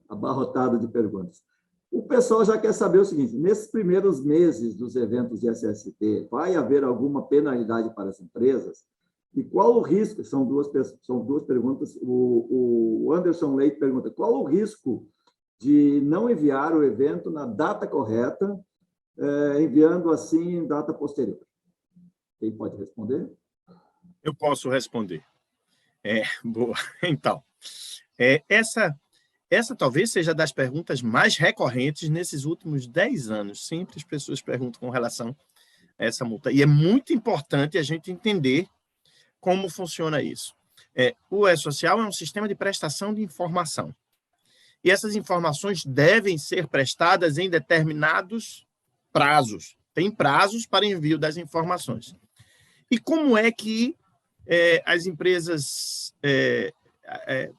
abarrotado de perguntas. O pessoal já quer saber o seguinte: nesses primeiros meses dos eventos de SST, vai haver alguma penalidade para as empresas? E qual o risco? São duas perguntas. O Anderson Leite pergunta: qual o risco de não enviar o evento na data correta, enviando assim em data posterior? Quem pode responder? Eu posso responder. Boa. Então, essa talvez seja das perguntas mais recorrentes nesses últimos 10 anos. Sempre as pessoas perguntam com relação a essa multa. E é muito importante a gente entender como funciona isso. O E-Social é um sistema de prestação de informação. E essas informações devem ser prestadas em determinados prazos. Tem prazos para envio das informações. E como é que as empresas...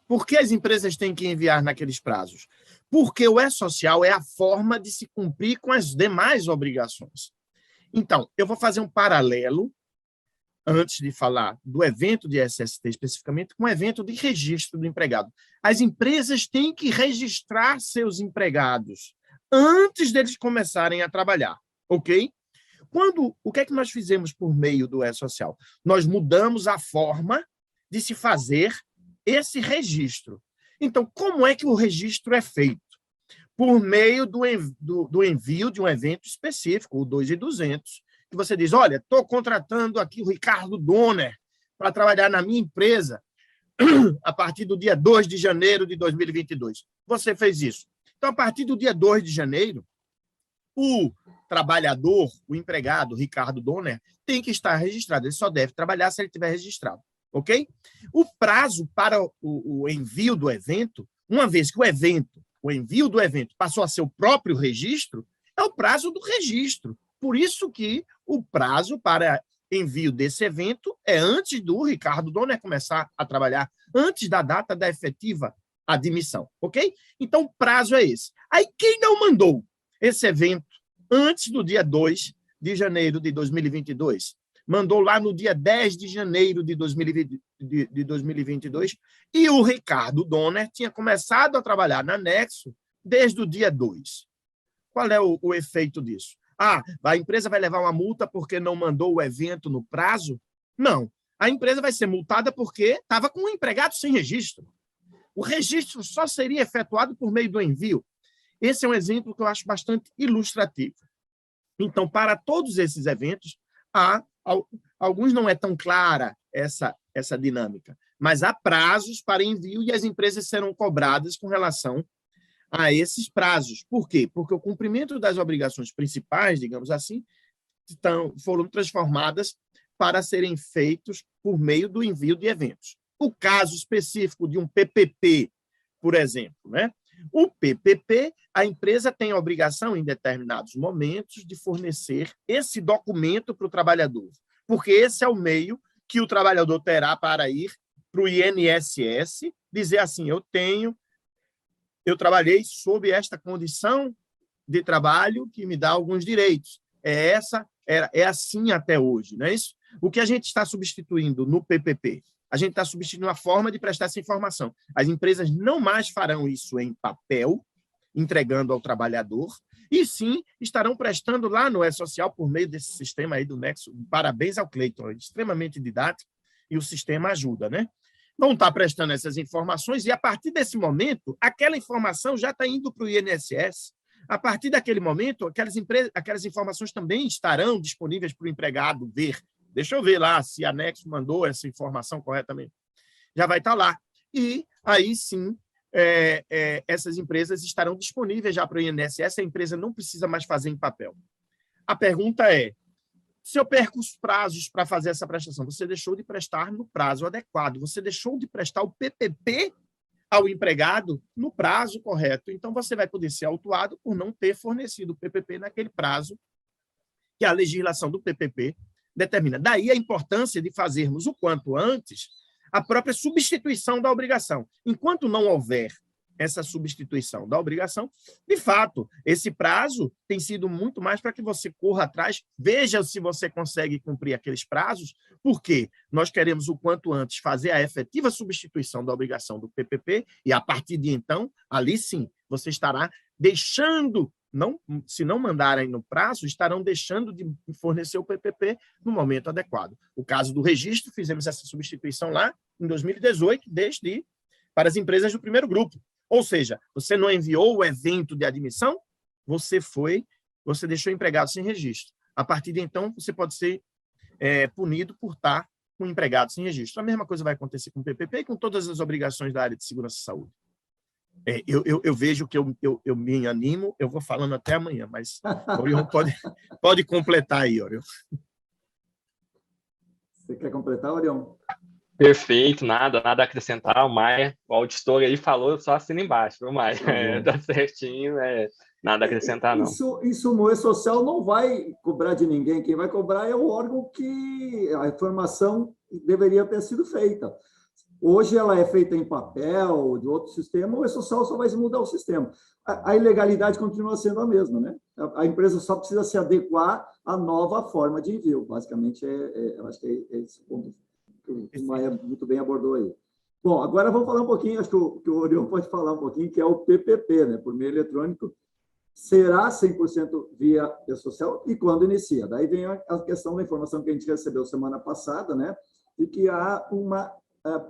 por que as empresas têm que enviar naqueles prazos? Porque o E-Social é a forma de se cumprir com as demais obrigações. Então, eu vou fazer um paralelo, antes de falar do evento de SST especificamente, com o evento de registro do empregado. As empresas têm que registrar seus empregados antes deles começarem a trabalhar, ok? O que é que nós fizemos por meio do E-Social? Nós mudamos a forma de se fazer esse registro. Então, como é que o registro é feito? Por meio do envio de um evento específico, o 2.200, que você diz: olha, estou contratando aqui o Ricardo Donner para trabalhar na minha empresa a partir do dia 2 de janeiro de 2022. Você fez isso. Então, a partir do dia 2 de janeiro, o trabalhador, o empregado, Ricardo Donner, tem que estar registrado. Ele só deve trabalhar se ele estiver registrado. Ok? O prazo para o envio do evento, uma vez que o envio do evento passou a ser o próprio registro, é o prazo do registro. Por isso que o prazo para envio desse evento é antes do Ricardo Donner começar a trabalhar, antes da data da efetiva admissão, ok? Então, o prazo é esse. Aí, quem não mandou esse evento antes do dia 2 de janeiro de 2022, mandou lá no dia 10 de janeiro de 2022, e o Ricardo Donner tinha começado a trabalhar na Nexo desde o dia 2. Qual é o efeito disso? A empresa vai levar uma multa porque não mandou o evento no prazo? Não. A empresa vai ser multada porque estava com um empregado sem registro. O registro só seria efetuado por meio do envio. Esse é um exemplo que eu acho bastante ilustrativo. Então, para todos esses eventos, alguns não é tão clara essa dinâmica, mas há prazos para envio e as empresas serão cobradas com relação a esses prazos. Por quê? Porque o cumprimento das obrigações principais, digamos assim, foram transformadas para serem feitos por meio do envio de eventos. O caso específico de um PPP, por exemplo, né? O PPP, a empresa tem a obrigação, em determinados momentos, de fornecer esse documento para o trabalhador, porque esse é o meio que o trabalhador terá para ir para o INSS dizer assim, eu trabalhei sob esta condição de trabalho que me dá alguns direitos. É assim até hoje, não é isso? O que a gente está substituindo no PPP? A gente está substituindo a forma de prestar essa informação. As empresas não mais farão isso em papel, entregando ao trabalhador, e sim estarão prestando lá no E-Social por meio desse sistema aí do Nexo. Parabéns ao Cleiton, é extremamente didático e o sistema ajuda, né? Vão estar prestando essas informações e, a partir desse momento, aquela informação já está indo para o INSS. A partir daquele momento, aquelas informações também estarão disponíveis para o empregado ver. Deixa eu ver lá se a Nexo mandou essa informação corretamente. Já vai estar lá. E aí, sim, essas empresas estarão disponíveis já para o INSS, a empresa não precisa mais fazer em papel. A pergunta é, se eu perco os prazos para fazer essa prestação, você deixou de prestar no prazo adequado, você deixou de prestar o PPP ao empregado no prazo correto. Então, você vai poder ser autuado por não ter fornecido o PPP naquele prazo que a legislação do PPP determina. Daí a importância de fazermos o quanto antes a própria substituição da obrigação. Enquanto não houver essa substituição da obrigação, de fato, esse prazo tem sido muito mais para que você corra atrás, veja se você consegue cumprir aqueles prazos, porque nós queremos o quanto antes fazer a efetiva substituição da obrigação do PPP e, a partir de então, ali sim, você estará deixando, se não mandarem no prazo, estarão deixando de fornecer o PPP no momento adequado. O caso do registro, fizemos essa substituição lá em 2018, para as empresas do primeiro grupo. Ou seja, você não enviou o evento de admissão, você deixou o empregado sem registro. A partir de então, você pode ser punido por estar com o empregado sem registro. A mesma coisa vai acontecer com o PPP e com todas as obrigações da área de segurança e saúde. Eu vejo que eu me animo, eu vou falando até amanhã, mas Orion pode completar aí, Orion. Você quer completar, Orion? Perfeito, nada a acrescentar. O Maia, o auditor aí falou, só assina embaixo, viu, Maia? Tá certinho, nada a acrescentar, não. Isso o E-Social não vai cobrar de ninguém, quem vai cobrar é o órgão que a informação deveria ter sido feita. Hoje ela é feita em papel, de outro sistema, o E-Social só vai mudar o sistema. A ilegalidade continua sendo a mesma, né? A empresa só precisa se adequar à nova forma de envio. Basicamente, eu acho que é esse ponto que o Maia muito bem abordou aí. Bom, agora vamos falar um pouquinho, acho que o Orion pode falar um pouquinho, que é o PPP, né? Por meio eletrônico, será 100% via E-Social e quando inicia. Daí vem a questão da informação que a gente recebeu semana passada, né? De que há uma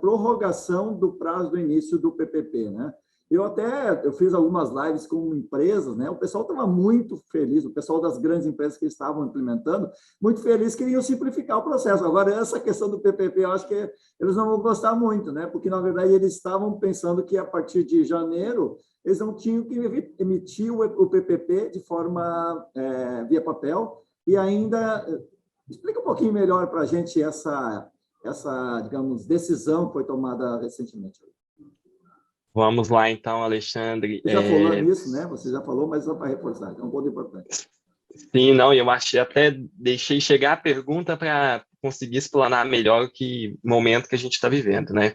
prorrogação do prazo do início do PPP, né? Eu fiz algumas lives com empresas, né? O pessoal estava muito feliz, o pessoal das grandes empresas que estavam implementando, muito feliz, queriam simplificar o processo. Agora, essa questão do PPP, eu acho que eles não vão gostar muito, né? Porque, na verdade, eles estavam pensando que, a partir de janeiro, eles não tinham que emitir o PPP de forma via papel, e ainda... Explica um pouquinho melhor para a gente essa, digamos, decisão que foi tomada recentemente. Vamos lá, então, Alexandre. Você já falou nisso, né? Você já falou, mas só para reforçar, é um ponto importante. Sim, não, eu achei, até deixei chegar a pergunta para conseguir explanar melhor o momento que a gente está vivendo, né?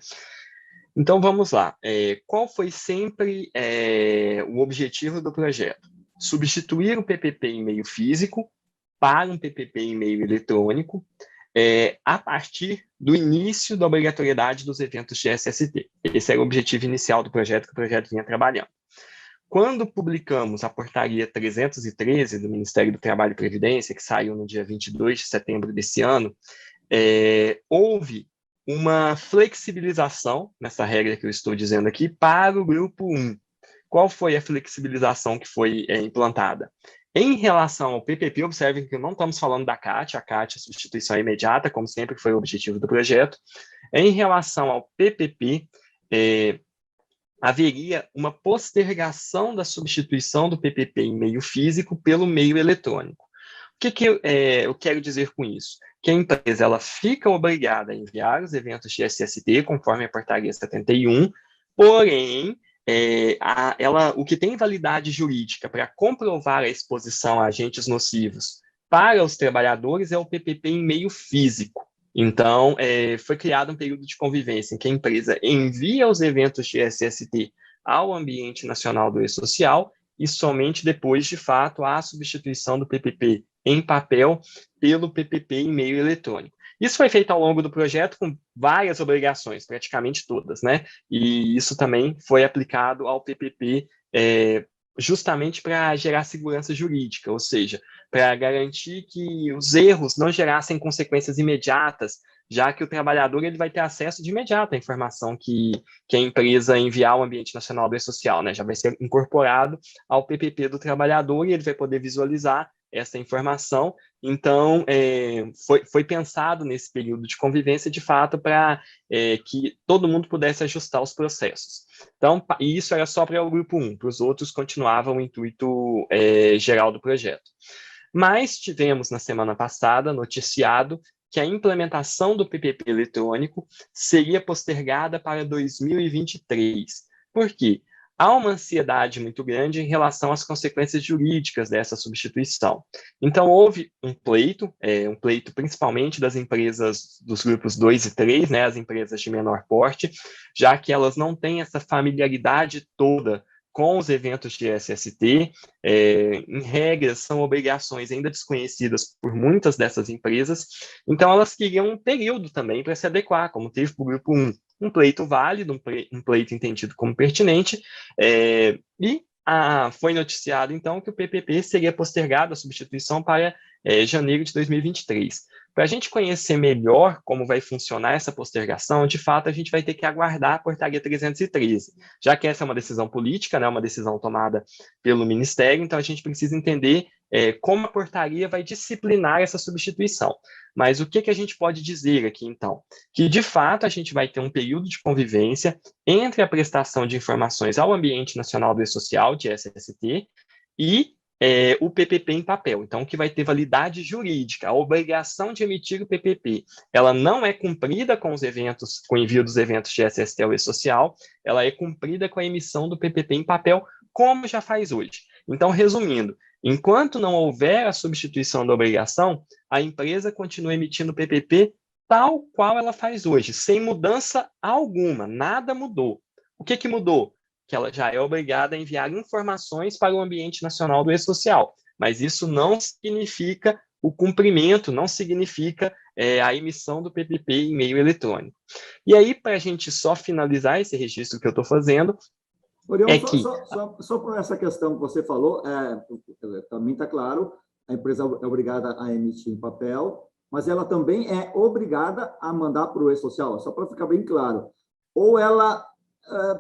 Então, vamos lá. Qual foi sempre o objetivo do projeto? Substituir o PPP em meio físico para um PPP em meio eletrônico, a partir do início da obrigatoriedade dos eventos de SST. Esse era o objetivo inicial do projeto, que o projeto vinha trabalhando. Quando publicamos a portaria 313 do Ministério do Trabalho e Previdência, que saiu no dia 22 de setembro desse ano, houve uma flexibilização nessa regra que eu estou dizendo aqui para o grupo 1. Qual foi a flexibilização que foi implantada? Em relação ao PPP, observem que não estamos falando da CAT, a substituição é imediata, como sempre foi o objetivo do projeto. Em relação ao PPP, haveria uma postergação da substituição do PPP em meio físico pelo meio eletrônico. O que eu quero dizer com isso? Que a empresa ela fica obrigada a enviar os eventos de SST, conforme a portaria 71, porém, o que tem validade jurídica para comprovar a exposição a agentes nocivos para os trabalhadores é o PPP em meio físico. Então, foi criado um período de convivência em que a empresa envia os eventos de SST ao ambiente nacional do e-social e somente depois, de fato, há a substituição do PPP em papel pelo PPP em meio eletrônico. Isso foi feito ao longo do projeto com várias obrigações, praticamente todas, né? E isso também foi aplicado ao PPP justamente para gerar segurança jurídica, ou seja, para garantir que os erros não gerassem consequências imediatas, já que o trabalhador ele vai ter acesso de imediato à informação que a empresa enviar ao ambiente nacional do e-social, né? Já vai ser incorporado ao PPP do trabalhador e ele vai poder visualizar essa informação. Então, foi pensado nesse período de convivência, de fato, para que todo mundo pudesse ajustar os processos. Então, e isso era só para o grupo 1, para os outros continuava o intuito geral do projeto. Mas tivemos, na semana passada, noticiado que a implementação do PPP eletrônico seria postergada para 2023. Por quê? Há uma ansiedade muito grande em relação às consequências jurídicas dessa substituição. Então, houve um pleito principalmente das empresas dos grupos 2 e 3, né, as empresas de menor porte, já que elas não têm essa familiaridade toda com os eventos de SST, em regras, são obrigações ainda desconhecidas por muitas dessas empresas, então elas queriam um período também para se adequar, como teve para o grupo 1, um pleito válido, um pleito entendido como pertinente, foi noticiado, então, que o PPP seria postergado, a substituição, para janeiro de 2023. Para a gente conhecer melhor como vai funcionar essa postergação, de fato, a gente vai ter que aguardar a portaria 313, já que essa é uma decisão política, né, uma decisão tomada pelo Ministério, então a gente precisa entender como a portaria vai disciplinar essa substituição. Mas o que a gente pode dizer aqui, então? Que, de fato, a gente vai ter um período de convivência entre a prestação de informações ao Ambiente Nacional do E-Social, de SST, e o PPP em papel. Então, que vai ter validade jurídica. A obrigação de emitir o PPP, ela não é cumprida com os eventos, com o envio dos eventos de SST ao E-Social, ela é cumprida com a emissão do PPP em papel, como já faz hoje. Então, resumindo, enquanto não houver a substituição da obrigação, a empresa continua emitindo o PPP tal qual ela faz hoje, sem mudança alguma, nada mudou. O que mudou? Que ela já é obrigada a enviar informações para o ambiente nacional do e-social, mas isso não significa o cumprimento, não significa a emissão do PPP em meio eletrônico. E aí, para a gente só finalizar esse registro que eu estou fazendo, Orion, só por essa questão que você falou, também está claro, a empresa é obrigada a emitir em papel, mas ela também é obrigada a mandar para o e-social, só para ficar bem claro. Ou ela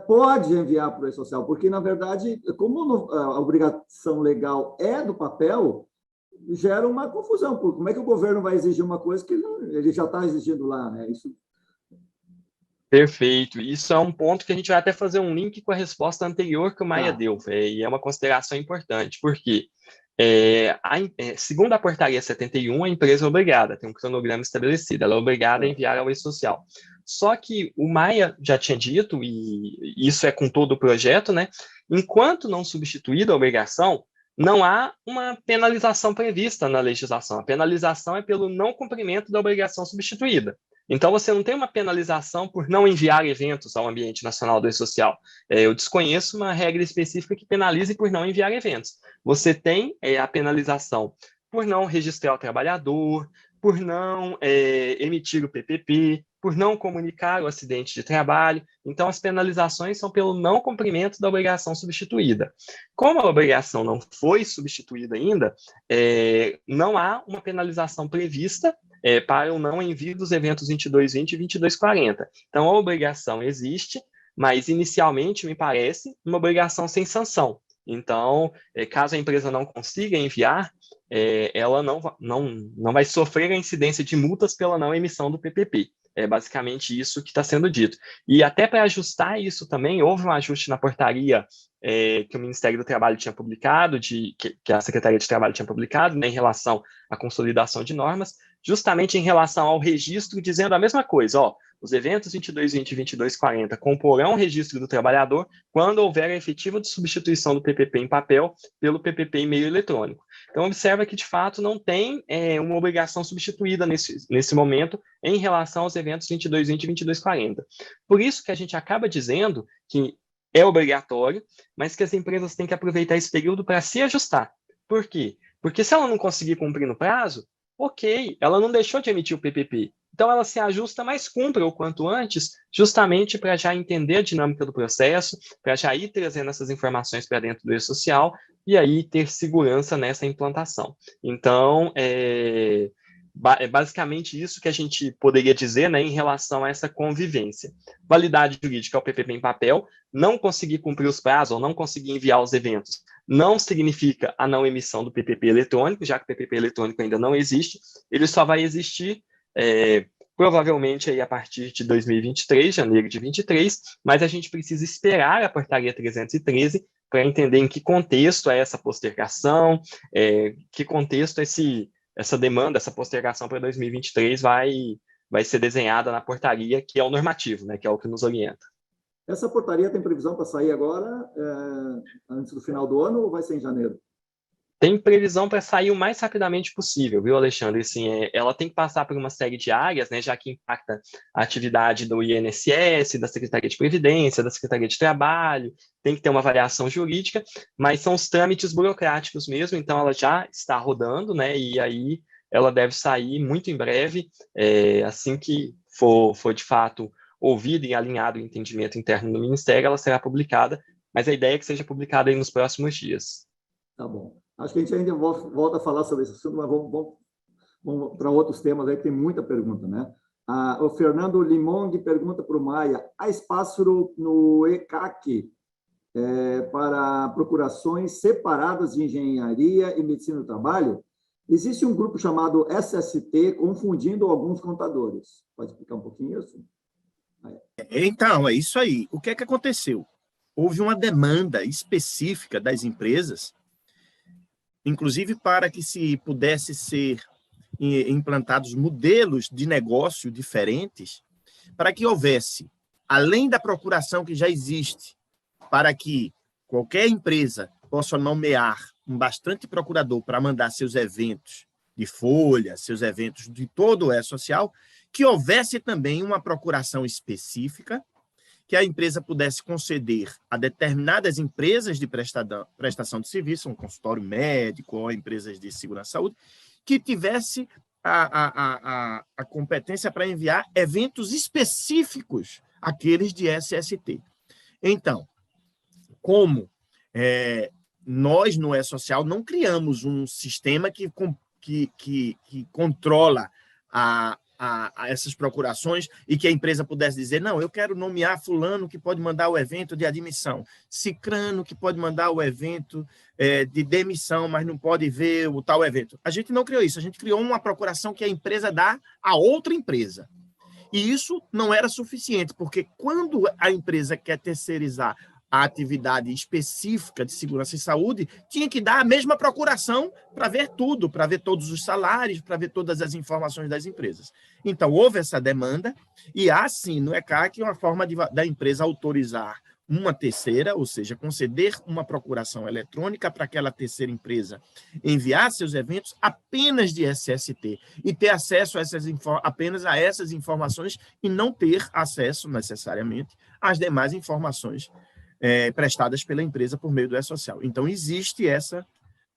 pode enviar para o e-social, porque, na verdade, como a obrigação legal é do papel, gera uma confusão, porque como é que o governo vai exigir uma coisa que ele já está exigindo lá, né? Isso... Perfeito. Isso é um ponto que a gente vai até fazer um link com a resposta anterior que o Maia deu, e é uma consideração importante, porque segundo a portaria 71, a empresa é obrigada, tem um cronograma estabelecido, ela é obrigada a enviar ao e-social. Só que o Maia já tinha dito, e isso é com todo o projeto, né? Enquanto não substituída a obrigação, não há uma penalização prevista na legislação. A penalização é pelo não cumprimento da obrigação substituída. Então, você não tem uma penalização por não enviar eventos ao ambiente nacional do e-social. Eu desconheço uma regra específica que penalize por não enviar eventos. Você tem a penalização por não registrar o trabalhador, por não emitir o PPP, por não comunicar o acidente de trabalho. Então, as penalizações são pelo não cumprimento da obrigação substituída. Como a obrigação não foi substituída ainda, não há uma penalização prevista para o não envio dos eventos 2220 e 2240. Então, a obrigação existe, mas inicialmente, me parece, uma obrigação sem sanção. Então, caso a empresa não consiga enviar, ela não vai sofrer a incidência de multas pela não emissão do PPP. É basicamente isso que está sendo dito. E até para ajustar isso também, houve um ajuste na portaria que o Ministério do Trabalho tinha publicado, que a Secretaria de Trabalho tinha publicado, né, em relação à consolidação de normas, justamente em relação ao registro, dizendo a mesma coisa, Os eventos 2220 e 2240 comporão o registro do trabalhador quando houver a efetiva substituição do PPP em papel pelo PPP em meio eletrônico. Então, observa que, de fato, não tem uma obrigação substituída nesse momento em relação aos eventos 2220 e 2240. Por isso que a gente acaba dizendo que é obrigatório, mas que as empresas têm que aproveitar esse período para se ajustar. Por quê? Porque se ela não conseguir cumprir no prazo, ok, ela não deixou de emitir o PPP. Então, ela se ajusta, mas cumpre o quanto antes, justamente para já entender a dinâmica do processo, para já ir trazendo essas informações para dentro do e-social e aí ter segurança nessa implantação. Então, é basicamente isso que a gente poderia dizer, né, em relação a essa convivência. Validade jurídica é o PPP em papel, não conseguir cumprir os prazos ou não conseguir enviar os eventos não significa a não emissão do PPP eletrônico, já que o PPP eletrônico ainda não existe, ele só vai existir provavelmente aí a partir de 2023, janeiro de 23, mas a gente precisa esperar a portaria 313 para entender em que contexto é essa postergação, que contexto essa demanda, essa postergação para 2023 vai ser desenhada na portaria, que é o normativo, né, que é o que nos orienta. Essa portaria tem previsão para sair agora, antes do final do ano, ou vai ser em janeiro? Tem previsão para sair o mais rapidamente possível, viu, Alexandre? Assim, ela tem que passar por uma série de áreas, né, já que impacta a atividade do INSS, da Secretaria de Previdência, da Secretaria de Trabalho, tem que ter uma avaliação jurídica, mas são os trâmites burocráticos mesmo, então ela já está rodando, né, e aí ela deve sair muito em breve, assim que for de fato ouvido e alinhado o entendimento interno no Ministério, ela será publicada, mas a ideia é que seja publicada aí nos próximos dias. Tá bom. Acho que a gente ainda volta a falar sobre esse assunto, mas vamos para outros temas aí, que tem muita pergunta, né? O Fernando Limong pergunta para o Maia: há espaço no ECAC para procurações separadas de engenharia e medicina do trabalho? Existe um grupo chamado SST, confundindo alguns contadores. Pode explicar um pouquinho isso? Então, é isso aí. O que é que aconteceu? Houve uma demanda específica das empresas, inclusive para que se pudesse ser implantados modelos de negócio diferentes, para que houvesse, além da procuração que já existe, para que qualquer empresa possa nomear um bastante procurador para mandar seus eventos de folha, seus eventos de todo o E-Social, que houvesse também uma procuração específica, que a empresa pudesse conceder a determinadas empresas de prestação de serviço, um consultório médico ou empresas de segurança e saúde, que tivesse a competência para enviar eventos específicos, aqueles de SST. Então, como nós no E-Social não criamos um sistema que controla a essas procurações e que a empresa pudesse dizer, não, eu quero nomear fulano que pode mandar o evento de admissão, cicrano que pode mandar o evento de demissão, mas não pode ver o tal evento. A gente não criou isso, a gente criou uma procuração que a empresa dá a outra empresa. E isso não era suficiente, porque quando a empresa quer terceirizar a atividade específica de segurança e saúde, tinha que dar a mesma procuração para ver tudo, para ver todos os salários, para ver todas as informações das empresas. Então, houve essa demanda, e há, sim, no ECAC, uma forma da empresa autorizar uma terceira, ou seja, conceder uma procuração eletrônica para aquela terceira empresa enviar seus eventos apenas de SST e ter acesso a apenas a essas informações e não ter acesso, necessariamente, às demais informações prestadas pela empresa por meio do E-Social. Então, existe essa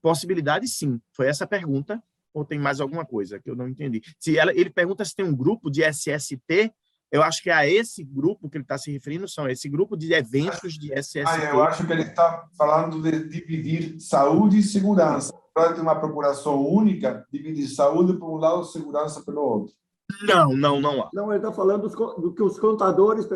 possibilidade, sim. Foi essa a pergunta, ou tem mais alguma coisa que eu não entendi? Ele pergunta se tem um grupo de SST, eu acho que a esse grupo que ele está se referindo, são esse grupo de eventos de SST. Eu acho que ele está falando de dividir saúde e segurança. Para ter uma procuração única, dividir saúde por um lado e segurança pelo outro. Não há. Não, ele está falando do que os contadores...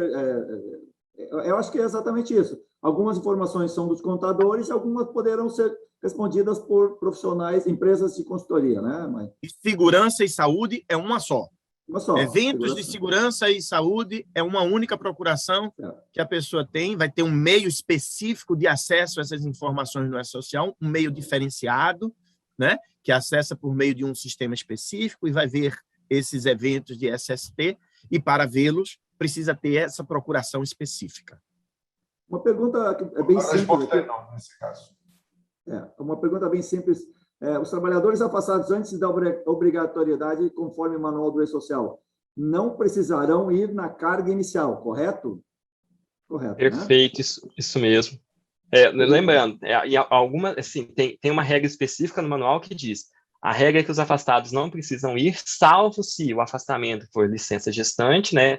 eu acho que é exatamente isso. Algumas informações são dos contadores e algumas poderão ser respondidas por profissionais, empresas de consultoria, né, mãe? Segurança e saúde é uma só. Uma só. Eventos de segurança e saúde é uma única procuração que a pessoa tem, vai ter um meio específico de acesso a essas informações no E-Social, um meio diferenciado, né, que acessa por meio de um sistema específico e vai ver esses eventos de SST, e para vê-los precisa ter essa procuração específica. Uma pergunta que é bem simples. Resposta é não, nesse caso. Uma pergunta bem simples. Os trabalhadores afastados antes da obrigatoriedade, conforme o manual do E-Social, não precisarão ir na carga inicial, correto? Correto, perfeito, né? isso mesmo. Lembrando, assim, tem uma regra específica no manual que diz: a regra é que os afastados não precisam ir, salvo se o afastamento for licença gestante, né,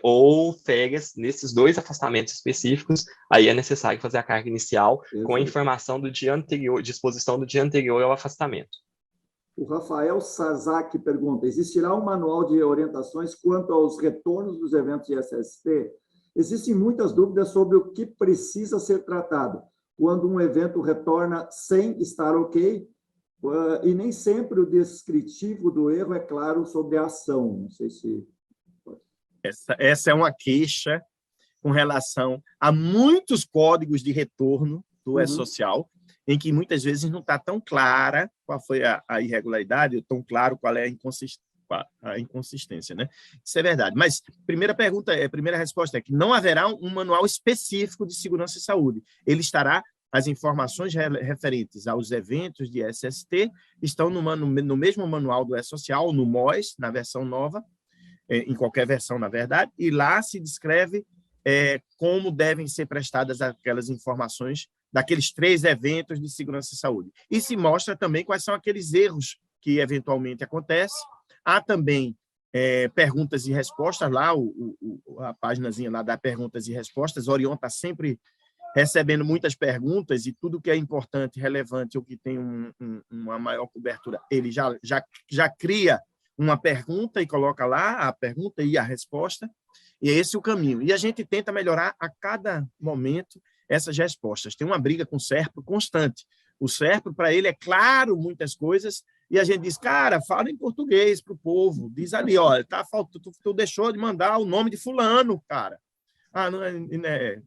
ou férias. Nesses 2 afastamentos específicos, aí é necessário fazer a carga inicial. Perfeito. Com a informação do dia anterior, disposição do dia anterior ao afastamento. O Rafael Sazaki pergunta: existirá um manual de orientações quanto aos retornos dos eventos de SST? Existem muitas dúvidas sobre o que precisa ser tratado quando um evento retorna sem estar ok, e nem sempre o descritivo do erro é claro sobre a ação. Não sei se... Essa é uma queixa com relação a muitos códigos de retorno do E-Social, em que muitas vezes não está tão clara qual foi a irregularidade, ou tão claro qual é a inconsistência, né? Isso é verdade. Mas primeira resposta é que não haverá um manual específico de segurança e saúde. Ele estará, as informações referentes aos eventos de SST estão no mesmo manual do E-Social, no MOS, na versão nova, em qualquer versão, na verdade, e lá se descreve como devem ser prestadas aquelas informações daqueles 3 eventos de segurança e saúde. E se mostra também quais são aqueles erros que eventualmente acontecem. Há também perguntas e respostas lá, a paginazinha lá da perguntas e respostas. O Orion está sempre recebendo muitas perguntas, e tudo que é importante, relevante, ou que tem uma maior cobertura, ele já cria uma pergunta e coloca lá a pergunta e a resposta, e é esse o caminho. E a gente tenta melhorar a cada momento essas respostas. Tem uma briga com o SERPRO constante. O SERPRO, para ele, é claro muitas coisas, e a gente diz: cara, fala em português para o povo. Diz ali, olha, tá faltando, tu deixou de mandar o nome de fulano, cara. Não é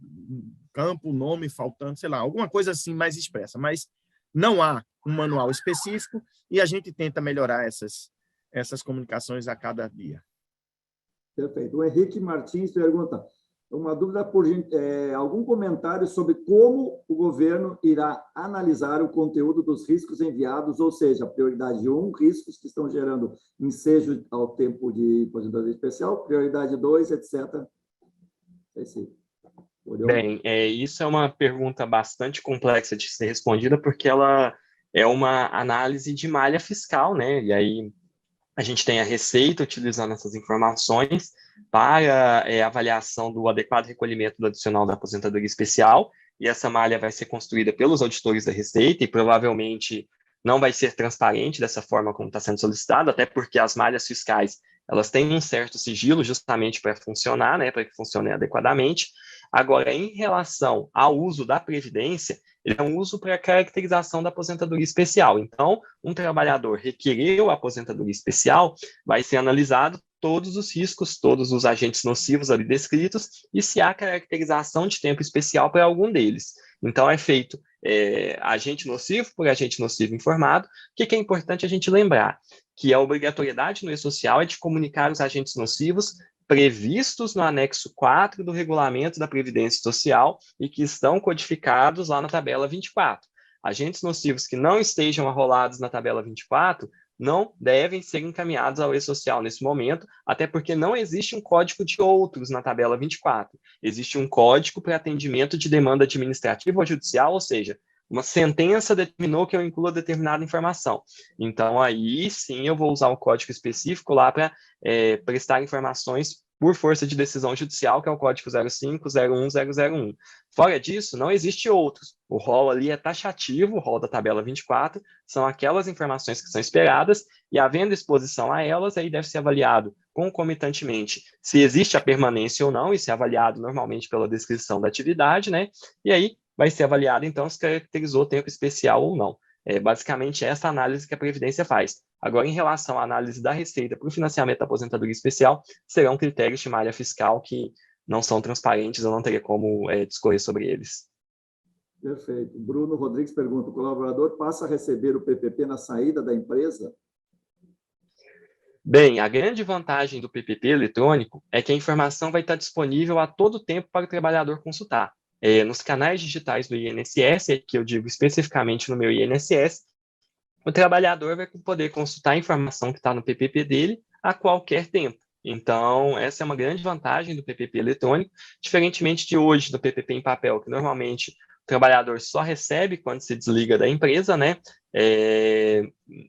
campo, nome faltando, sei lá, alguma coisa assim mais expressa. Mas não há um manual específico, e a gente tenta melhorar essas comunicações a cada dia. Perfeito. O Henrique Martins pergunta: uma dúvida algum comentário sobre como o governo irá analisar o conteúdo dos riscos enviados, ou seja, prioridade 1, riscos que estão gerando ensejo ao tempo de aposentadoria especial, prioridade 2, etc. Bem, isso é uma pergunta bastante complexa de ser respondida, porque ela é uma análise de malha fiscal, né? E aí a gente tem a Receita utilizando essas informações para avaliação do adequado recolhimento do adicional da aposentadoria especial, e essa malha vai ser construída pelos auditores da Receita, e provavelmente não vai ser transparente dessa forma como está sendo solicitado, até porque as malhas fiscais, elas têm um certo sigilo justamente para funcionar, né, para que funcione adequadamente. Agora, em relação ao uso da Previdência, ele é um uso para caracterização da aposentadoria especial. Então, um trabalhador requereu a aposentadoria especial, vai ser analisado todos os riscos, todos os agentes nocivos ali descritos, e se há caracterização de tempo especial para algum deles. Então, é feito agente nocivo por agente nocivo informado. O que é importante a gente lembrar? Que a obrigatoriedade no E-Social é de comunicar os agentes nocivos previstos no anexo 4 do Regulamento da Previdência Social e que estão codificados lá na tabela 24. Agentes nocivos que não estejam arrolados na tabela 24 não devem ser encaminhados ao E-Social nesse momento, até porque não existe um código de outros na tabela 24. Existe um código para atendimento de demanda administrativa ou judicial, ou seja, uma sentença determinou que eu inclua determinada informação. Então, aí sim eu vou usar um código específico lá para prestar informações por força de decisão judicial, que é o código 05011001. Fora disso, não existe outros. O rol ali é taxativo, o rol da tabela 24, são aquelas informações que são esperadas, e havendo exposição a elas, aí deve ser avaliado concomitantemente se existe a permanência ou não, isso é avaliado normalmente pela descrição da atividade, né? E aí vai ser avaliado, então, se caracterizou tempo especial ou não. Basicamente, essa análise que a Previdência faz. Agora, em relação à análise da Receita para o financiamento da aposentadoria especial, serão critérios de malha fiscal que não são transparentes, eu não teria como discorrer sobre eles. Perfeito. Bruno Rodrigues pergunta: o colaborador passa a receber o PPP na saída da empresa? Bem, a grande vantagem do PPP eletrônico é que a informação vai estar disponível a todo tempo para o trabalhador consultar. Nos canais digitais do INSS, que eu digo especificamente no meu INSS, o trabalhador vai poder consultar a informação que está no PPP dele a qualquer tempo. Então, essa é uma grande vantagem do PPP eletrônico, diferentemente de hoje, do PPP em papel, que normalmente o trabalhador só recebe quando se desliga da empresa, né?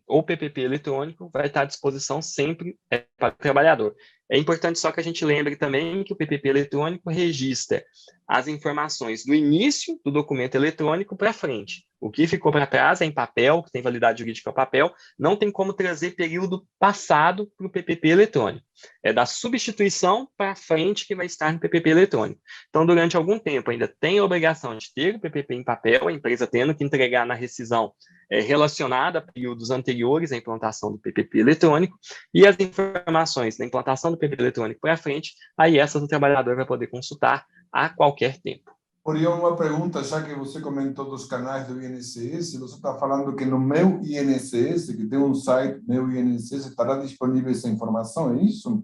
O PPP eletrônico vai estar à disposição sempre para o trabalhador. É importante só que a gente lembre também que o PPP eletrônico registra as informações do início do documento eletrônico para frente. O que ficou para trás é em papel, que tem validade jurídica ao papel, não tem como trazer período passado para o PPP eletrônico. É da substituição para frente que vai estar no PPP eletrônico. Então, durante algum tempo, ainda tem a obrigação de ter o PPP em papel, a empresa tendo que entregar na rescisão relacionada a períodos anteriores à implantação do PPP eletrônico, e as informações da implantação do PPP eletrônico para frente, aí essas o trabalhador vai poder consultar a qualquer tempo. Orion, uma pergunta, já que você comentou dos canais do INSS, você está falando que no meu INSS, que tem um site, meu INSS, estará disponível essa informação, é isso?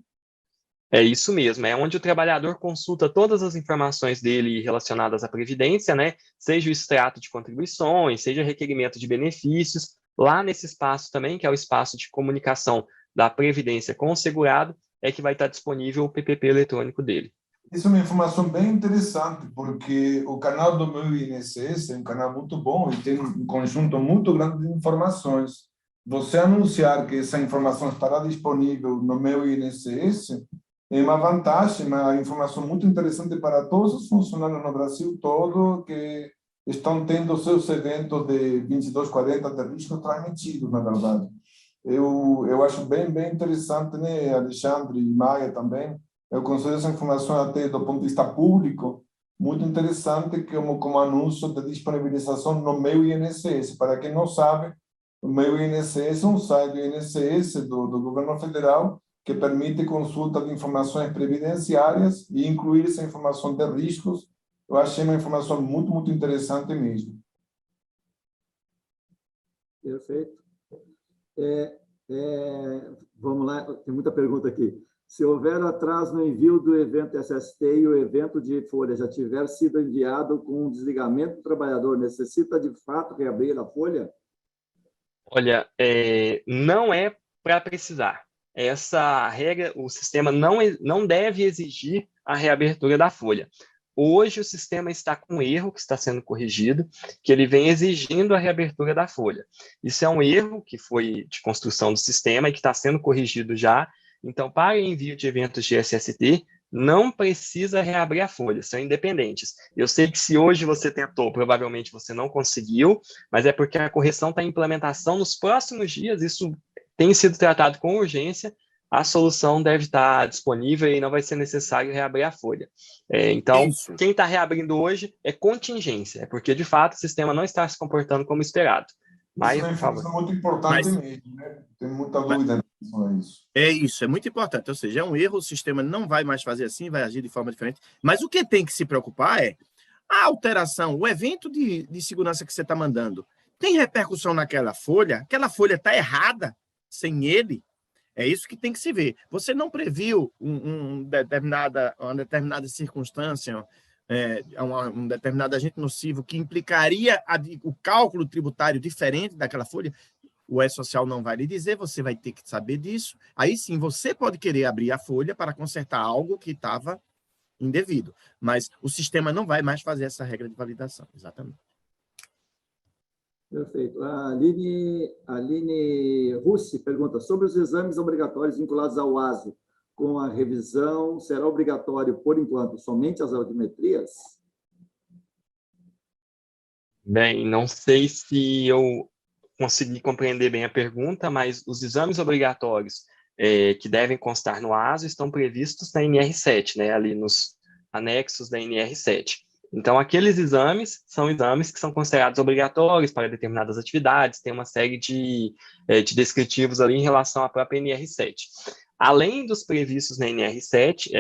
É isso mesmo, é onde o trabalhador consulta todas as informações dele relacionadas à Previdência, né? Seja o extrato de contribuições, seja requerimento de benefícios, lá nesse espaço também, que é o espaço de comunicação da Previdência com o segurado, é que vai estar disponível o PPP eletrônico dele. Isso é uma informação bem interessante, porque o canal do meu INSS é um canal muito bom e tem um conjunto muito grande de informações. Você anunciar que essa informação estará disponível no meu INSS é uma vantagem, uma informação muito interessante para todos os funcionários no Brasil todo que estão tendo seus eventos de 2240 de risco transmitidos, na verdade. Eu acho bem interessante, né, Alexandre e Maia também. Eu considero essa informação até do ponto de vista público muito interessante como anúncio de disponibilização no meu INSS. Para quem não sabe, o meu INSS é um site do INSS do governo federal que permite consulta de informações previdenciárias e incluir essa informação de riscos. Eu achei uma informação muito interessante mesmo. Perfeito. Vamos lá, tem muita pergunta aqui. Se houver atraso no envio do evento SST e o evento de folha já tiver sido enviado com o desligamento do trabalhador, necessita de fato reabrir a folha? Olha, não é para precisar. Essa regra, o sistema não deve exigir a reabertura da folha. Hoje o sistema está com erro que está sendo corrigido, que ele vem exigindo a reabertura da folha. Isso é um erro que foi de construção do sistema e que está sendo corrigido já. Então, para envio de eventos de SST, não precisa reabrir a folha, são independentes. Eu sei que se hoje você tentou, provavelmente você não conseguiu, mas é porque a correção está em implementação nos próximos dias, isso tem sido tratado com urgência, a solução deve estar disponível e não vai ser necessário reabrir a folha. Então, isso. Quem está reabrindo hoje é contingência, é porque, de fato, o sistema não está se comportando como esperado. Mas, isso é uma informação muito importante mesmo, né? Tem muita dúvida sobre isso. É isso, é muito importante. Ou seja, é um erro, o sistema não vai mais fazer assim, vai agir de forma diferente. Mas o que tem que se preocupar é a alteração, o evento de segurança que você está mandando. Tem repercussão naquela folha? Aquela folha está errada sem ele? É isso que tem que se ver. Você não previu uma determinada circunstância, um determinado agente nocivo que implicaria o cálculo tributário diferente daquela folha, o E-Social não vai lhe dizer, você vai ter que saber disso. Aí sim, você pode querer abrir a folha para consertar algo que estava indevido, mas o sistema não vai mais fazer essa regra de validação. Exatamente. Perfeito. A Aline Russi pergunta sobre os exames obrigatórios vinculados ao ASO. Com a revisão, será obrigatório, por enquanto, somente as audiometrias? Bem, não sei se eu consegui compreender bem a pergunta, mas os exames obrigatórios que devem constar no ASO estão previstos na NR7, né, ali nos anexos da NR7. Então, aqueles exames são exames que são considerados obrigatórios para determinadas atividades, tem uma série de descritivos ali em relação à própria NR7. Além dos previstos na NR7,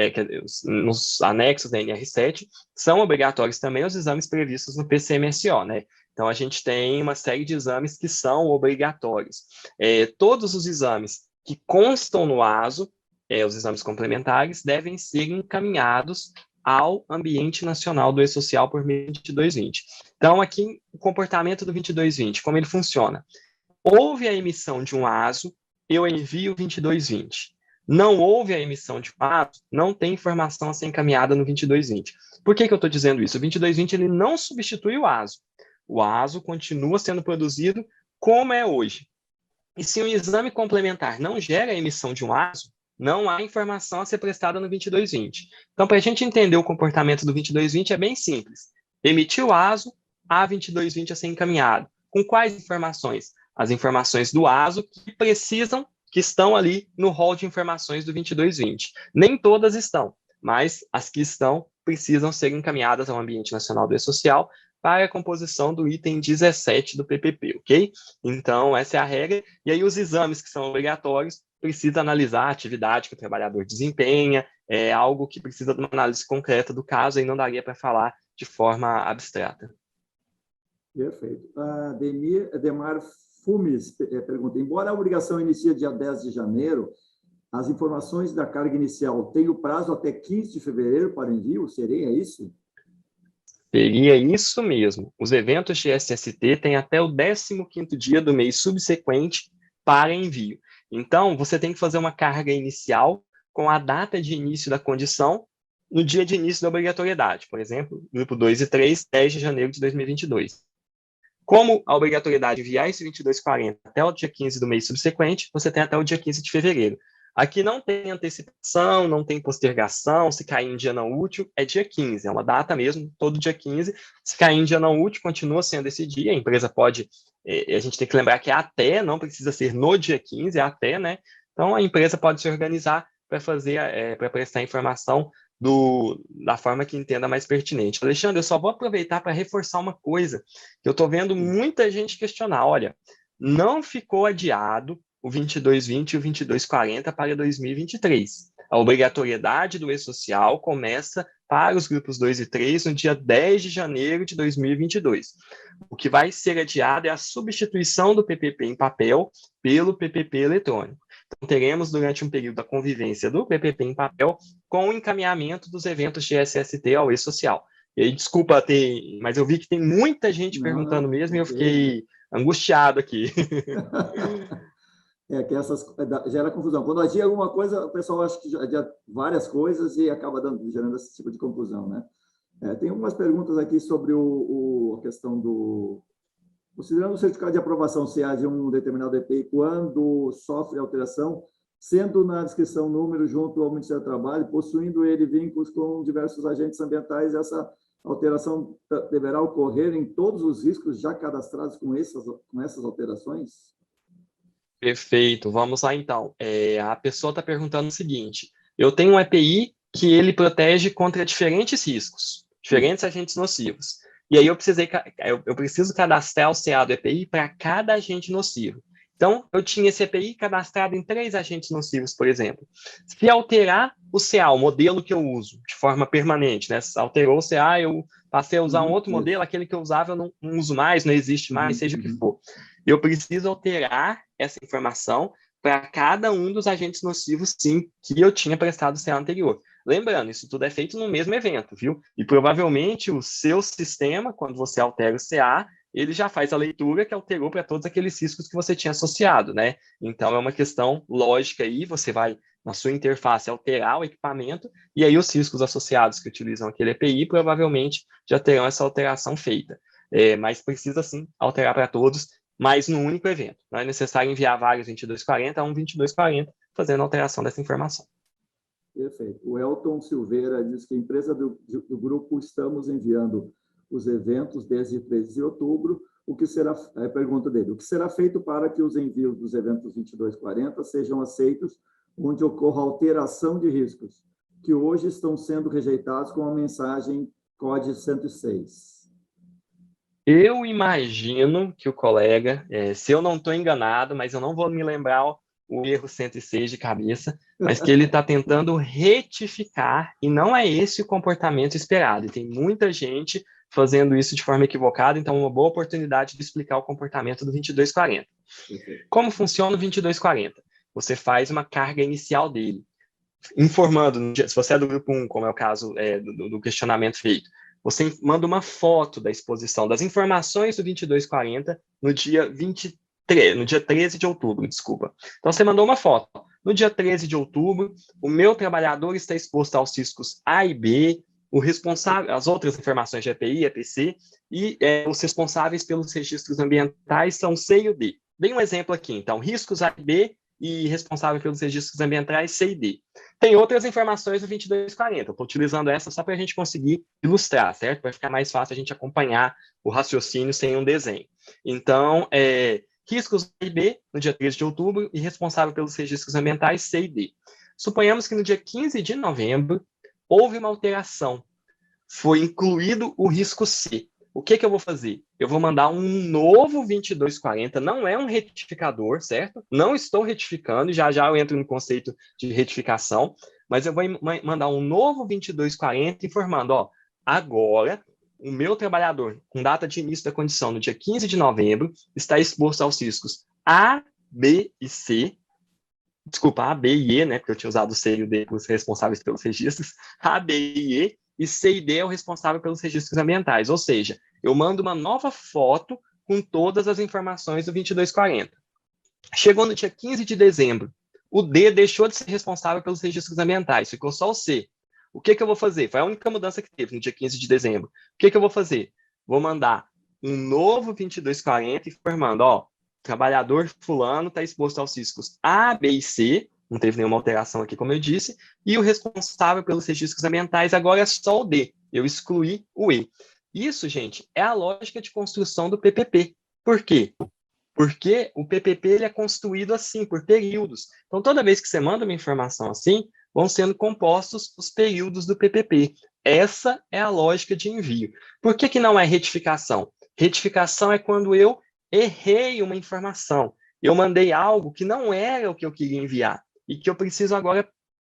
nos anexos da NR7, são obrigatórios também os exames previstos no PCMSO, né? Então, a gente tem uma série de exames que são obrigatórios. Todos os exames que constam no ASO, os exames complementares, devem ser encaminhados ao ambiente nacional do E-Social por meio do 2220. Então, aqui, o comportamento do 2220, como ele funciona? Houve a emissão de um ASO, eu envio o 2220. Não houve a emissão de um ASO, não tem informação a ser encaminhada no 2220. Por que eu estou dizendo isso? O 2220 ele não substitui o ASO. O ASO continua sendo produzido como é hoje. E se um exame complementar não gera a emissão de um ASO, não há informação a ser prestada no 2220. Então, para a gente entender o comportamento do 2220, é bem simples. Emitiu o ASO, há 2220 a ser encaminhado. Com quais informações? As informações do ASO que estão ali no rol de informações do 2220. Nem todas estão, mas as que estão precisam ser encaminhadas ao Ambiente Nacional do E-Social para a composição do item 17 do PPP, ok? Então, essa é a regra. E aí, os exames que são obrigatórios, precisa analisar a atividade que o trabalhador desempenha, é algo que precisa de uma análise concreta do caso, e não daria para falar de forma abstrata. Perfeito. Demar Fumes pergunta, embora a obrigação inicie dia 10 de janeiro, as informações da carga inicial têm o prazo até 15 de fevereiro para envio? Seria isso? Seria isso mesmo. Os eventos de SST têm até o 15º dia do mês subsequente para envio. Então, você tem que fazer uma carga inicial com a data de início da condição no dia de início da obrigatoriedade. Por exemplo, grupo 2 e 3, 10 de janeiro de 2022. Como a obrigatoriedade enviar esse 2240 até o dia 15 do mês subsequente, você tem até o dia 15 de fevereiro. Aqui não tem antecipação, não tem postergação, se cair em dia não útil, é dia 15, é uma data mesmo, todo dia 15. Se cair em dia não útil, continua sendo esse dia, a empresa pode, a gente tem que lembrar que é até, não precisa ser no dia 15, é até, né? Então, a empresa pode se organizar para fazer, para prestar informação da forma que entenda mais pertinente. Alexandre, eu só vou aproveitar para reforçar uma coisa que eu estou vendo muita gente questionar. Olha, não ficou adiado o 2220 e o 2240 para 2023. A obrigatoriedade do E-Social começa para os grupos 2 e 3 no dia 10 de janeiro de 2022. O que vai ser adiado é a substituição do PPP em papel pelo PPP eletrônico. Então, teremos durante um período a convivência do PPP em papel com o encaminhamento dos eventos de SST ao E-Social. E aí, desculpa mas eu vi que tem muita gente perguntando mesmo e eu fiquei angustiado aqui. Que essas gera confusão. Quando adia alguma coisa, o pessoal acha que adia várias coisas e acaba gerando esse tipo de confusão, né? Tem algumas perguntas aqui sobre a questão do... Considerando o certificado de aprovação CA de um determinado EPI, quando sofre alteração, sendo na descrição número junto ao Ministério do Trabalho, possuindo ele vínculos com diversos agentes ambientais, essa alteração deverá ocorrer em todos os riscos já cadastrados com essas alterações? Perfeito, vamos lá então. A pessoa está perguntando o seguinte, eu tenho um EPI que ele protege contra diferentes riscos, diferentes agentes nocivos. E aí eu preciso cadastrar o CA do EPI para cada agente nocivo. Então, eu tinha esse EPI cadastrado em 3 agentes nocivos, por exemplo. Se alterar o CA, o modelo que eu uso, de forma permanente, né? Se alterou o CA, eu passei a usar um outro modelo, aquele que eu usava eu não uso mais, não existe mais, seja o que for. Eu preciso alterar essa informação para cada um dos agentes nocivos, sim, que eu tinha prestado o CA anterior. Lembrando, isso tudo é feito no mesmo evento, viu? E provavelmente o seu sistema, quando você altera o CA, ele já faz a leitura que alterou para todos aqueles riscos que você tinha associado, né? Então, é uma questão lógica aí, você vai, na sua interface, alterar o equipamento, e aí os riscos associados que utilizam aquele EPI provavelmente já terão essa alteração feita. Mas precisa, sim, alterar para todos, mas num único evento. Não é necessário enviar vários 2240 a um 2240, fazendo alteração dessa informação. Perfeito. O Elton Silveira diz que a empresa do grupo estamos enviando os eventos desde 13 de outubro. O que será, a pergunta dele, o que será feito para que os envios dos eventos 2240 sejam aceitos, onde ocorra alteração de riscos, que hoje estão sendo rejeitados com a mensagem COD 106? Eu imagino que o colega, se eu não estou enganado, mas eu não vou me lembrar o erro 106 de cabeça, mas que ele está tentando retificar, e não é esse o comportamento esperado. E tem muita gente fazendo isso de forma equivocada, então é uma boa oportunidade de explicar o comportamento do 2240. Como funciona o 2240? você faz uma carga inicial dele, informando, se você é do grupo 1, como é o caso do questionamento feito, você manda uma foto da exposição das informações do 2240 no dia 13 de outubro, desculpa. Então, você mandou uma foto. No dia 13 de outubro, o meu trabalhador está exposto aos riscos A e B, o responsável, as outras informações de EPI, EPC, e os responsáveis pelos registros ambientais são C e o D. Dei um exemplo aqui, então, riscos A e B e responsável pelos registros ambientais C e D. Tem outras informações do 2240, estou utilizando essa só para a gente conseguir ilustrar, certo? Vai ficar mais fácil a gente acompanhar o raciocínio sem um desenho. Então, riscos A e B, no dia 13 de outubro, e responsável pelos registros ambientais C e D. Suponhamos que no dia 15 de novembro, houve uma alteração, foi incluído o risco C. O que eu vou fazer? Eu vou mandar um novo 2240, não é um retificador, certo? Não estou retificando, já eu entro no conceito de retificação, mas eu vou mandar um novo 2240 informando, ó, agora o meu trabalhador, com data de início da condição no dia 15 de novembro, está exposto aos riscos A, B e C, desculpa, A, B e E, né, porque eu tinha usado o C e o D para os responsáveis pelos registros, A, B e E, e C e D é o responsável pelos registros ambientais, ou seja, eu mando uma nova foto com todas as informações do 2240. Chegou no dia 15 de dezembro, o D deixou de ser responsável pelos registros ambientais, ficou só o C. O que eu vou fazer? Foi a única mudança que teve no dia 15 de dezembro. O que eu vou fazer? Vou mandar um novo 2240 informando, ó, trabalhador fulano está exposto aos riscos A, B e C, não teve nenhuma alteração aqui, como eu disse, e o responsável pelos registros ambientais agora é só o D, eu excluí o E. Isso, gente, é a lógica de construção do PPP. Por quê? Porque o PPP ele é construído assim, por períodos. Então, toda vez que você manda uma informação assim, vão sendo compostos os períodos do PPP. Essa é a lógica de envio. Por que não é retificação? Retificação é quando eu errei uma informação. Eu mandei algo que não era o que eu queria enviar e que eu preciso agora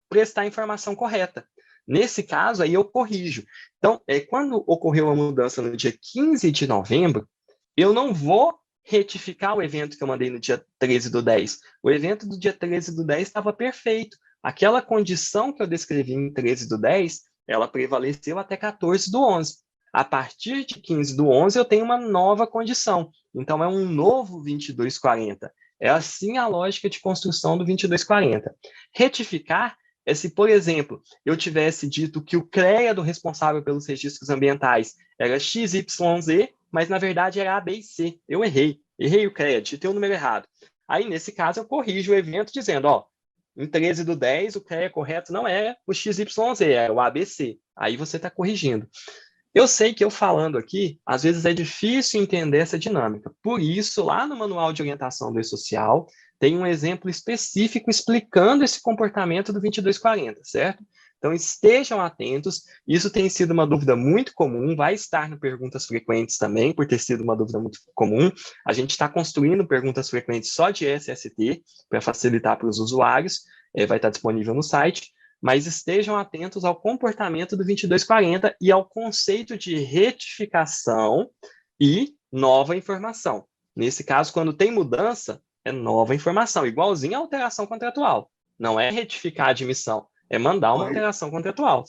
prestar a informação correta. Nesse caso, aí eu corrijo. Então, quando ocorreu a mudança no dia 15 de novembro, eu não vou retificar o evento que eu mandei no dia 13 do 10. O evento do dia 13 do 10 estava perfeito. Aquela condição que eu descrevi em 13 do 10, ela prevaleceu até 14 do 11. A partir de 15 do 11, eu tenho uma nova condição. Então, é um novo 2240. É assim a lógica de construção do 2240. Retificar é se, por exemplo, eu tivesse dito que o CREA do responsável pelos registros ambientais era XYZ, mas na verdade era A, B e C. Eu errei o CREA, digitei o número errado. Aí, nesse caso, eu corrijo o evento dizendo, ó, em 13 do 10, o CREA correto não é o XYZ, é o ABC. Aí você está corrigindo. Eu sei que eu falando aqui, às vezes é difícil entender essa dinâmica. Por isso, lá no Manual de Orientação do E-Social, tem um exemplo específico explicando esse comportamento do 2240, certo? Então, estejam atentos. Isso tem sido uma dúvida muito comum, vai estar no Perguntas Frequentes também, por ter sido uma dúvida muito comum. A gente está construindo perguntas frequentes só de SST, para facilitar para os usuários, vai estar disponível no site. Mas estejam atentos ao comportamento do 2240 e ao conceito de retificação e nova informação. Nesse caso, quando tem mudança, é nova informação, igualzinho à alteração contratual. Não é retificar a admissão, é mandar uma alteração contratual.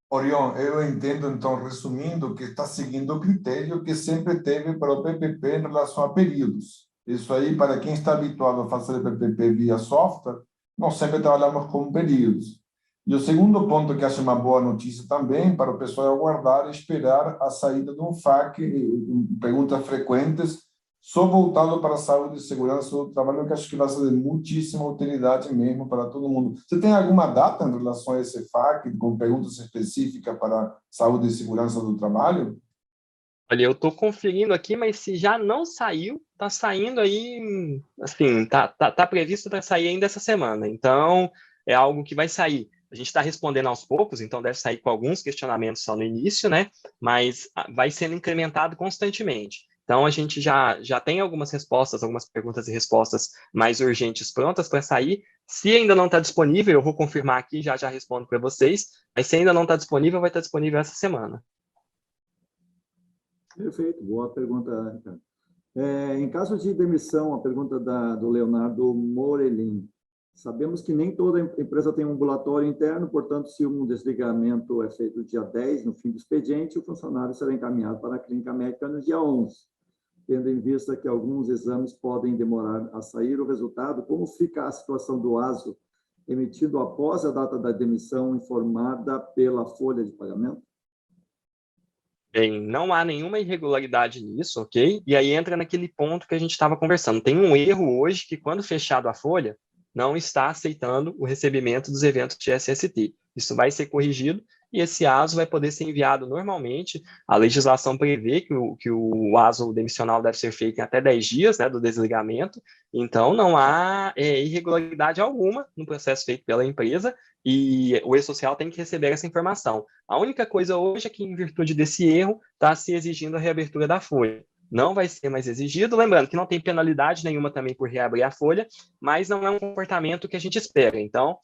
Orion, eu entendo, então, resumindo, que está seguindo o critério que sempre teve para o PPP em relação a períodos. Isso aí, para quem está habituado a fazer PPP via software, nós sempre trabalhamos com períodos. E o segundo ponto que acho uma boa notícia também para o pessoal aguardar e esperar a saída de um FAQ, perguntas frequentes, só voltado para a saúde e segurança do trabalho, que acho que vai ser de muitíssima utilidade mesmo para todo mundo. Você tem alguma data em relação a esse FAQ, com perguntas específicas para saúde e segurança do trabalho? Olha, eu estou conferindo aqui, mas se já não saiu, está saindo aí, assim, tá previsto para sair ainda essa semana. Então, é algo que vai sair. A gente está respondendo aos poucos, então deve sair com alguns questionamentos só no início, né? Mas vai sendo incrementado constantemente. Então, a gente já tem algumas respostas, algumas perguntas e respostas mais urgentes prontas para sair. Se ainda não está disponível, eu vou confirmar aqui, já respondo para vocês. Mas se ainda não está disponível, vai estar disponível essa semana. Perfeito, boa pergunta, Ricardo. Em caso de demissão, a pergunta do Leonardo Morelin. Sabemos que nem toda empresa tem um ambulatório interno, portanto, se um desligamento é feito no dia 10, no fim do expediente, o funcionário será encaminhado para a clínica médica no dia 11, tendo em vista que alguns exames podem demorar a sair o resultado. Como fica a situação do ASO emitido após a data da demissão informada pela folha de pagamento? Bem, não há nenhuma irregularidade nisso, ok? E aí entra naquele ponto que a gente estava conversando. Tem um erro hoje que, quando fechado a folha, não está aceitando o recebimento dos eventos de SST. Isso vai ser corrigido e esse ASO vai poder ser enviado normalmente. A legislação prevê que o ASO demissional deve ser feito em até 10 dias, né, do desligamento, então não há irregularidade alguma no processo feito pela empresa e o E-Social tem que receber essa informação. A única coisa hoje é que, em virtude desse erro, está se exigindo a reabertura da folha. Não vai ser mais exigido, lembrando que não tem penalidade nenhuma também por reabrir a folha, mas não é um comportamento que a gente espera. Então,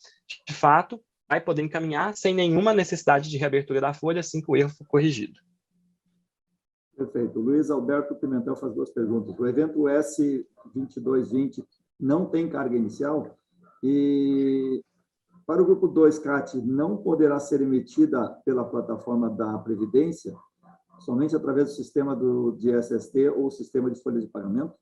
de fato, vai poder encaminhar sem nenhuma necessidade de reabertura da folha assim que o erro for corrigido. Perfeito. Luiz Alberto Pimentel faz 2 perguntas. O evento S2220 não tem carga inicial? E para o grupo 2, CAT, não poderá ser emitida pela plataforma da Previdência, somente através do sistema de SST ou sistema de folha de pagamento?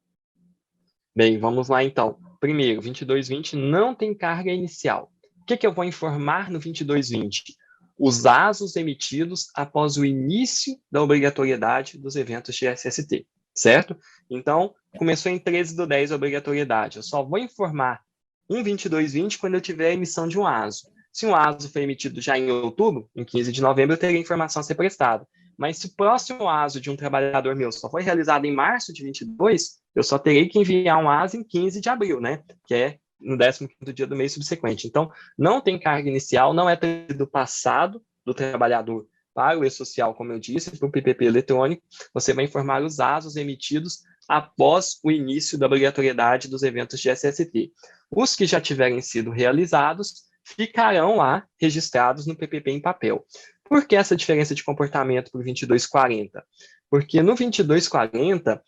Bem, vamos lá então. Primeiro, 2220 não tem carga inicial. O que eu vou informar no 2220? Os ASOs emitidos após o início da obrigatoriedade dos eventos de SST, certo? Então, começou em 13/10 a obrigatoriedade. Eu só vou informar um 2220 quando eu tiver a emissão de um ASO. Se um ASO foi emitido já em outubro, em 15 de novembro, eu teria informação a ser prestada. Mas se o próximo ASO de um trabalhador meu só foi realizado em março de 22, eu só terei que enviar um ASO em 15 de abril, né? Que é no 15º dia do mês subsequente. Então, não tem carga inicial, não é do passado do trabalhador para o E-Social, como eu disse, para o PPP eletrônico, você vai informar os ASOs emitidos após o início da obrigatoriedade dos eventos de SST. Os que já tiverem sido realizados ficarão lá registrados no PPP em papel. Por que essa diferença de comportamento para o 2240? Porque no 2240,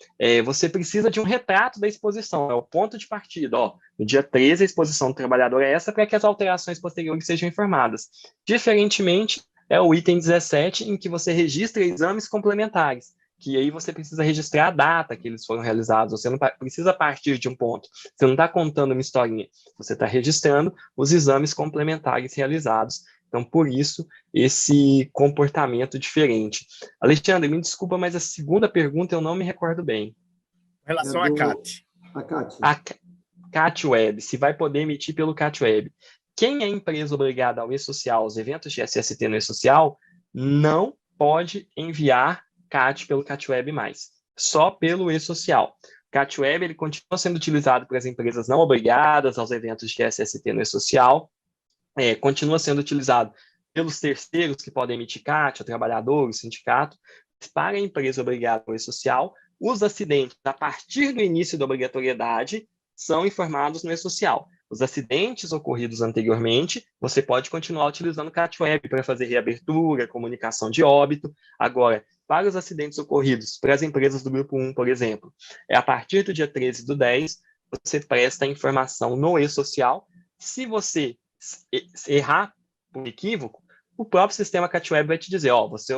você precisa de um retrato da exposição, é o ponto de partida. Ó, no dia 13, a exposição do trabalhador é essa, para que as alterações posteriores sejam informadas. Diferentemente, é o item 17, em que você registra exames complementares, que aí você precisa registrar a data que eles foram realizados, você não precisa partir de um ponto, você não está contando uma historinha, você está registrando os exames complementares realizados. Então, por isso, esse comportamento diferente. Alexandre, me desculpa, mas a segunda pergunta eu não me recordo bem. Em relação à CAT. A CAT. A CAT Web, se vai poder emitir pelo CAT Web. Quem é empresa obrigada ao E-Social, aos eventos de SST no E-Social, não pode enviar CAT pelo CAT Web mais, só pelo E-Social. O CAT Web ele continua sendo utilizado para as empresas não obrigadas aos eventos de SST no E-Social, continua sendo utilizado pelos terceiros que podem emitir CAT, o trabalhador, o sindicato. Para a empresa obrigada ao E-Social, os acidentes, a partir do início da obrigatoriedade, são informados no E-Social. Os acidentes ocorridos anteriormente, você pode continuar utilizando o CAT Web para fazer reabertura, comunicação de óbito. Agora, para os acidentes ocorridos, para as empresas do Grupo 1, por exemplo, a partir do dia 13/10, você presta a informação no E-Social. Se você errar por equívoco, o próprio sistema CAT Web vai te dizer, você é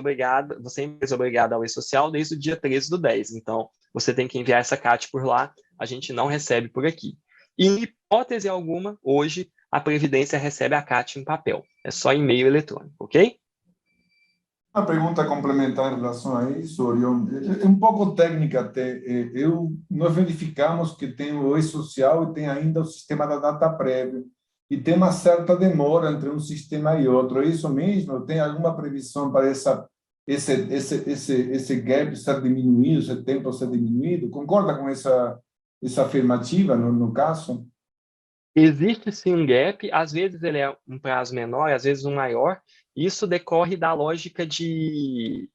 empresa obrigada ao E-Social desde o dia 13/10, então você tem que enviar essa CAT por lá, a gente não recebe por aqui. E, em hipótese alguma, hoje, a Previdência recebe a CAT em papel, é só e-mail eletrônico, ok? Uma pergunta complementar em relação a isso, Orion, é um pouco técnica até. Nós verificamos que tem o E-Social e tem ainda o sistema da data prévia, e tem uma certa demora entre um sistema e outro. É isso mesmo? Tem alguma previsão para esse gap ser diminuído, esse tempo ser diminuído? Concorda com essa afirmativa, no caso? Existe sim um gap, às vezes ele é um prazo menor, às vezes um maior. Isso decorre da lógica de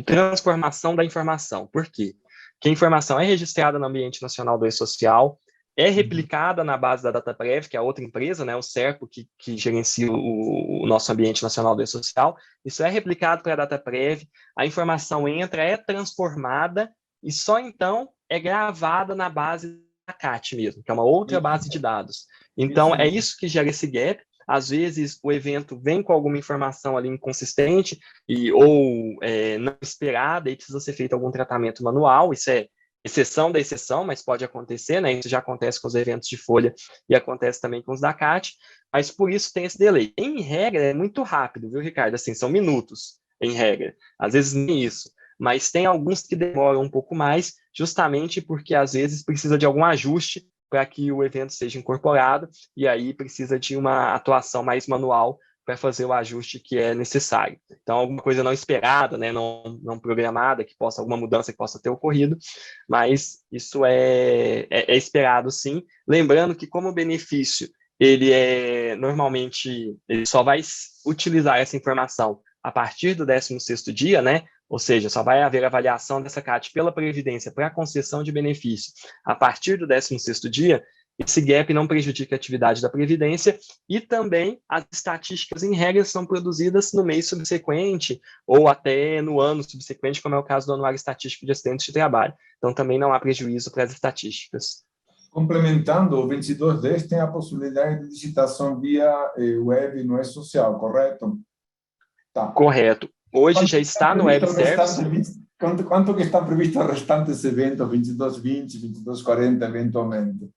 transformação da informação. Por quê? Porque a informação é registrada no ambiente nacional do E-Social, é replicada na base da DataPrev, que é a outra empresa, né, o Serpo, que gerencia o nosso ambiente nacional do E-Social. Isso é replicado para a DataPrev, a informação entra, é transformada e só então é gravada na base CAT mesmo, que é uma outra base de dados. Então, é isso que gera esse gap. Às vezes, o evento vem com alguma informação ali inconsistente ou não esperada e precisa ser feito algum tratamento manual. Isso é exceção da exceção, mas pode acontecer, né? Isso já acontece com os eventos de folha e acontece também com os da CAT, mas por isso tem esse delay. Em regra, é muito rápido, viu, Ricardo? Assim, são minutos, em regra. Às vezes nem isso. Mas tem alguns que demoram um pouco mais, justamente porque às vezes precisa de algum ajuste para que o evento seja incorporado, e aí precisa de uma atuação mais manual para fazer o ajuste que é necessário. Então, alguma coisa não esperada, né, não programada, alguma mudança que possa ter ocorrido, mas isso é esperado sim. Lembrando que como o benefício, normalmente, ele só vai utilizar essa informação a partir do 16º dia, né? Ou seja, só vai haver avaliação dessa CAT pela Previdência para a concessão de benefício a partir do 16º dia. Esse gap não prejudica a atividade da Previdência e também as estatísticas, em regra, são produzidas no mês subsequente ou até no ano subsequente, como é o caso do Anuário Estatístico de Acidentes de Trabalho. Então, também não há prejuízo para as estatísticas. Complementando, o 2210 tem a possibilidade de digitação via web no E-Social, correto? Tá. Correto. Hoje já está no Web Service. Quanto que está previsto o restante desse evento, 2220, 2240, eventualmente?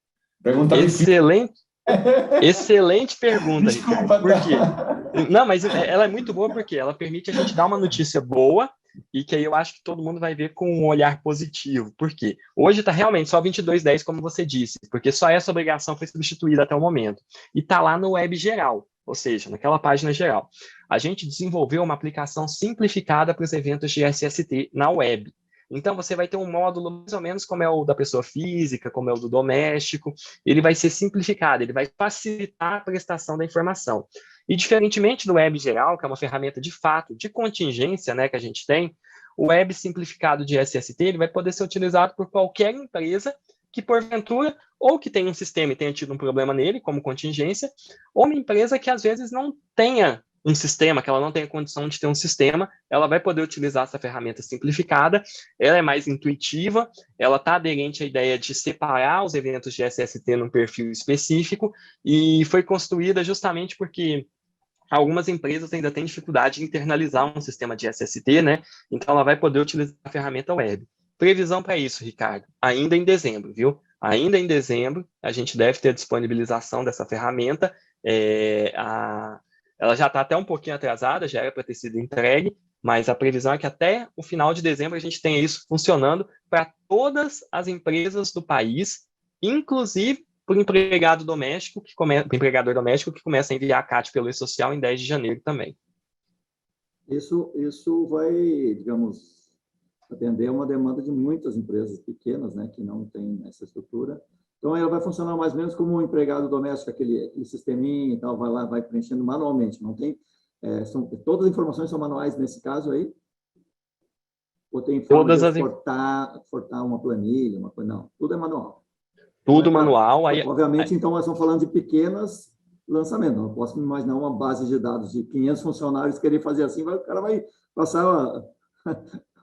Pergunta Excelente pergunta, Desculpa, Ricardo. Por quê? Não, mas ela é muito boa porque ela permite a gente dar uma notícia boa e que aí eu acho que todo mundo vai ver com um olhar positivo. Por quê? Hoje está realmente só 2210, como você disse, porque só essa obrigação foi substituída até o momento. E está lá no web geral, ou seja, naquela página geral. A gente desenvolveu uma aplicação simplificada para os eventos de SST na web. Então, você vai ter um módulo mais ou menos como é o da pessoa física, como é o do doméstico. Ele vai ser simplificado, ele vai facilitar a prestação da informação. E, diferentemente do web geral, que é uma ferramenta de fato, de contingência, né, que a gente tem, o web simplificado de SST ele vai poder ser utilizado por qualquer empresa que, porventura, ou que tenha um sistema e tenha tido um problema nele, como contingência, ou uma empresa que, às vezes, não tenha um sistema, que ela não tenha condição de ter um sistema, ela vai poder utilizar essa ferramenta simplificada, ela é mais intuitiva, ela está aderente à ideia de separar os eventos de SST num perfil específico, e foi construída justamente porque algumas empresas ainda têm dificuldade de internalizar um sistema de SST, né? Então ela vai poder utilizar a ferramenta web. Previsão para isso, Ricardo, ainda em dezembro, viu? Ainda em dezembro, a gente deve ter a disponibilização dessa ferramenta, ela já está até um pouquinho atrasada, já era para ter sido entregue, mas a previsão é que até o final de dezembro a gente tenha isso funcionando para todas as empresas do país, inclusive para o empregador doméstico que começa a enviar a CAT pelo E-Social em 10 de janeiro também. Isso vai, digamos, atender a uma demanda de muitas empresas pequenas, né, que não têm essa estrutura. Então, ela vai funcionar mais ou menos como um empregado doméstico, aquele sisteminha e tal, vai lá, vai preenchendo manualmente. Não tem, todas as informações são manuais nesse caso aí? Ou tem forma de fortar uma planilha, uma coisa? Não, tudo é manual. Tudo manual. Obviamente, então, nós estamos falando de pequenas lançamentos. Não posso me imaginar uma base de dados de 500 funcionários querer fazer assim, o cara vai passar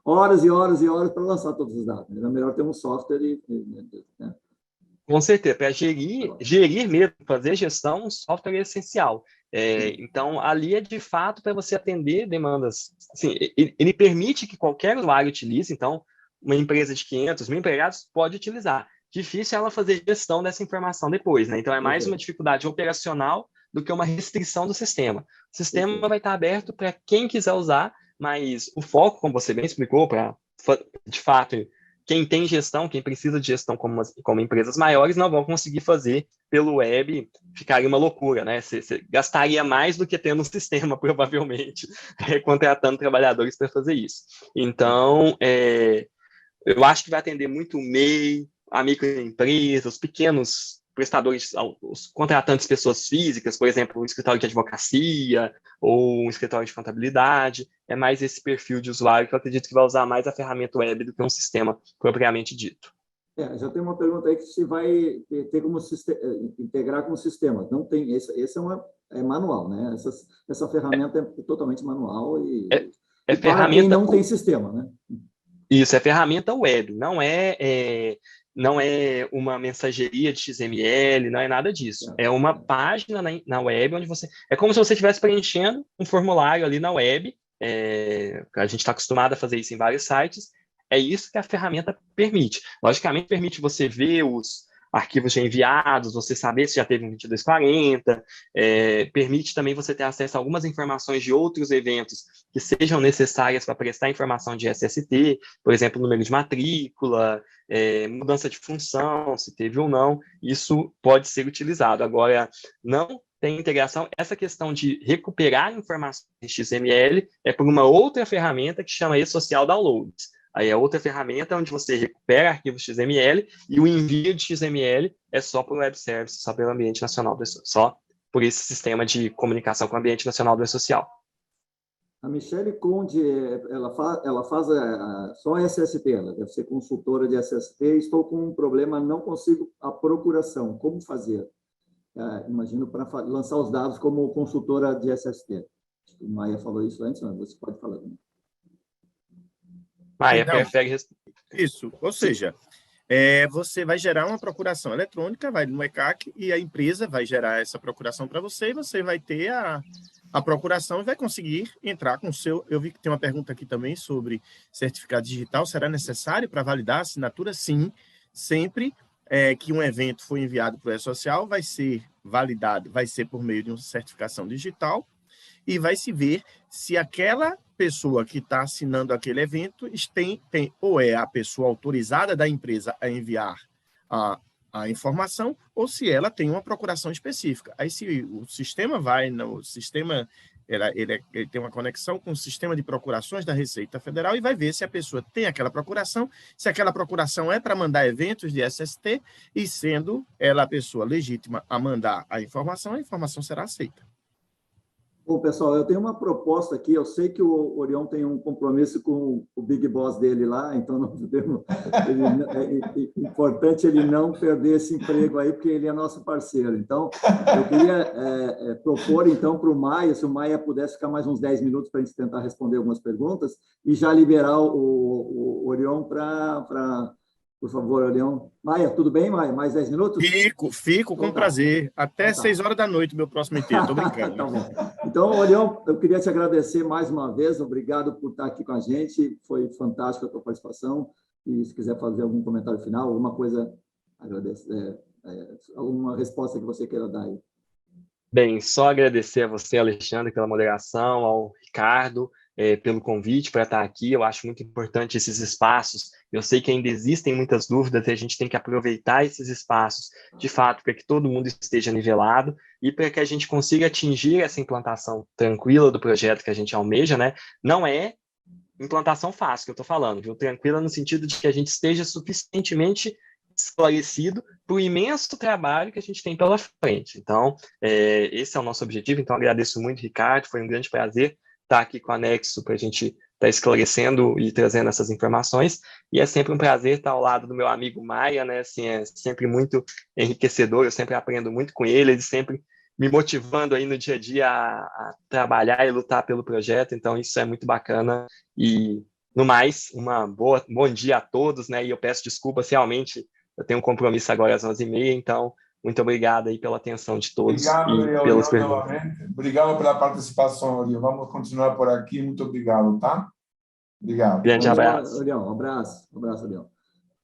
horas e horas e horas para lançar todos os dados. É melhor ter um software né? Com certeza, para gerir mesmo, fazer gestão, o software é essencial. Então, ali é de fato para você atender demandas. Assim, ele permite que qualquer usuário utilize, então, uma empresa de 500 mil empregados pode utilizar. Difícil ela fazer gestão dessa informação depois, né? Então, é mais uma dificuldade operacional do que uma restrição do sistema. O sistema vai estar aberto para quem quiser usar, mas o foco, como você bem explicou, para, de fato, quem tem gestão, quem precisa de gestão como empresas maiores, não vão conseguir fazer pelo web, ficaria uma loucura, né? Você gastaria mais do que tendo um sistema, provavelmente, contratando trabalhadores para fazer isso. Então, eu acho que vai atender muito o MEI, a microempresa, os pequenos prestadores, os contratantes pessoas físicas, por exemplo, um escritório de advocacia ou um escritório de contabilidade, é mais esse perfil de usuário que eu acredito que vai usar mais a ferramenta web do que um sistema propriamente dito. Já tem uma pergunta aí que se vai ter como integrar com o sistema. Não tem, esse é manual, né? Essa ferramenta é totalmente manual e ferramenta para quem não tem sistema, né? Isso, é ferramenta web, não é não é uma mensageria de XML, não é nada disso. É uma página na web onde você... É como se você estivesse preenchendo um formulário ali na web. A gente está acostumado a fazer isso em vários sites. É isso que a ferramenta permite. Logicamente, permite você ver os arquivos já enviados, você saber se já teve um 2240, permite também você ter acesso a algumas informações de outros eventos que sejam necessárias para prestar informação de SST, por exemplo, número de matrícula, mudança de função, se teve ou não, isso pode ser utilizado. Agora, não tem integração, essa questão de recuperar informações em XML é por uma outra ferramenta que chama eSocial Downloads. Aí é outra ferramenta onde você recupera arquivos XML e o envio de XML é só por web service, só pelo ambiente nacional, só por esse sistema de comunicação com o ambiente nacional do E-Social. A Michele Conde, ela faz só SST, ela deve ser consultora de SST. Estou com um problema, não consigo a procuração. Como fazer? Imagino para lançar os dados como consultora de SST. O Maia falou isso antes, mas você pode falar também. Maia, prefere... Isso, ou seja, você vai gerar uma procuração eletrônica, vai no ECAC, e a empresa vai gerar essa procuração para você, e você vai ter a procuração e vai conseguir entrar com o seu... Eu vi que tem uma pergunta aqui também sobre certificado digital. Será necessário para validar a assinatura? Sim, sempre que um evento for enviado para o E-Social, vai ser validado, vai ser por meio de uma certificação digital, e vai se ver se aquela pessoa que está assinando aquele evento tem ou é a pessoa autorizada da empresa a enviar a informação, ou se ela tem uma procuração específica. Aí, se o sistema ele tem uma conexão com o sistema de procurações da Receita Federal e vai ver se a pessoa tem aquela procuração, se aquela procuração é para mandar eventos de SST, e sendo ela a pessoa legítima a mandar a informação será aceita. Bom, pessoal, eu tenho uma proposta aqui. Eu sei que o Orion tem um compromisso com o Big Boss dele lá, então é importante ele não perder esse emprego aí, porque ele é nosso parceiro. Então, eu queria propor, então, para o Maia, se o Maia pudesse ficar mais uns 10 minutos para a gente tentar responder algumas perguntas, e já liberar o Orion para... Por favor, Orion. Maia, tudo bem, Maia? Mais 10 minutos? Fico com prazer. Até 6 horas da noite, meu próximo inteiro. Estou brincando. Tá bom. Então, Orion, eu queria te agradecer mais uma vez. Obrigado por estar aqui com a gente. Foi fantástica a tua participação. E se quiser fazer algum comentário final, alguma coisa, agradecer, alguma resposta que você queira dar aí. Bem, só agradecer a você, Alexandre, pela moderação, ao Ricardo, pelo convite para estar aqui. Eu acho muito importante esses espaços. Eu sei que ainda existem muitas dúvidas e a gente tem que aproveitar esses espaços, de fato, para que todo mundo esteja nivelado e para que a gente consiga atingir essa implantação tranquila do projeto que a gente almeja, né? Não é implantação fácil que eu estou falando, viu? Tranquila no sentido de que a gente esteja suficientemente esclarecido para o imenso trabalho que a gente tem pela frente. Então, esse é o nosso objetivo. Então, agradeço muito, Ricardo. Foi um grande prazer estar aqui com a Nexo para a gente estar esclarecendo e trazendo essas informações, e é sempre um prazer estar ao lado do meu amigo Maia, né? Assim, é sempre muito enriquecedor, eu sempre aprendo muito com ele sempre me motivando aí no dia a dia a trabalhar e lutar pelo projeto, então isso é muito bacana, e no mais, bom dia a todos, né? E eu peço desculpas, realmente eu tenho um compromisso agora às 11h30, então muito obrigado aí pela atenção de todos. Obrigado, e pelas perguntas. Novamente. Obrigado pela participação, Orion. Vamos continuar por aqui. Muito obrigado, tá? Obrigado. Grande abraço. Orion, um abraço, Orion.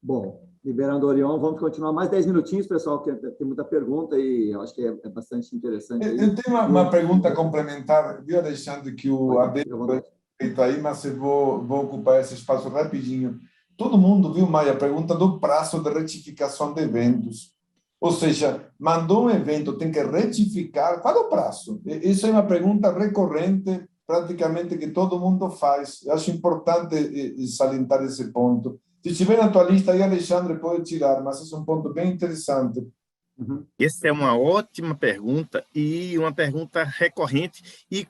Bom, liberando o Orion, vamos continuar mais 10 minutinhos, pessoal, que tem muita pergunta e eu acho que é bastante interessante. Eu tenho uma pergunta complementar, viu, Alexandre, que o Adel foi feito aí, mas eu vou ocupar esse espaço rapidinho. Todo mundo, viu, Maia, a pergunta do prazo de retificação de eventos. Ou seja, mandou um evento, tem que retificar. Qual é o prazo? Isso é uma pergunta recorrente, praticamente, que todo mundo faz. Eu acho importante salientar esse ponto. Se estiver na tua lista aí, Alexandre, pode tirar, mas esse é um ponto bem interessante. Essa é uma ótima pergunta e uma pergunta recorrente e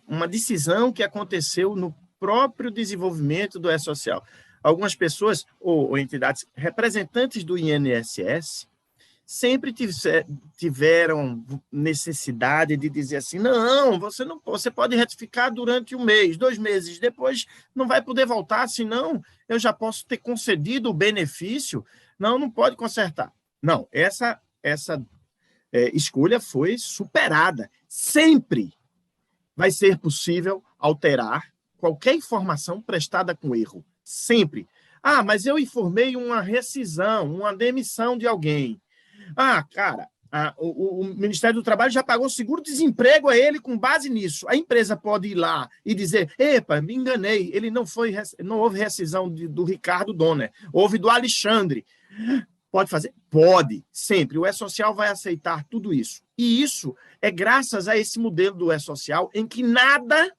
uma decisão que aconteceu no próprio desenvolvimento do E-Social. Algumas pessoas ou entidades representantes do INSS sempre tiveram necessidade de dizer assim, não, você pode retificar durante 1 mês, 2 meses, depois não vai poder voltar, senão eu já posso ter concedido o benefício Não pode consertar. Não, essa escolha foi superada. Sempre vai ser possível alterar qualquer informação prestada com erro. Sempre. Ah, mas eu informei uma rescisão, uma demissão de alguém. Ah, cara, o Ministério do Trabalho já pagou seguro-desemprego a ele com base nisso. A empresa pode ir lá e dizer, epa, me enganei, não houve rescisão do Ricardo Donner, houve do Alexandre. Pode fazer? Pode, sempre. O E-Social vai aceitar tudo isso. E isso é graças a esse modelo do E-Social em que nada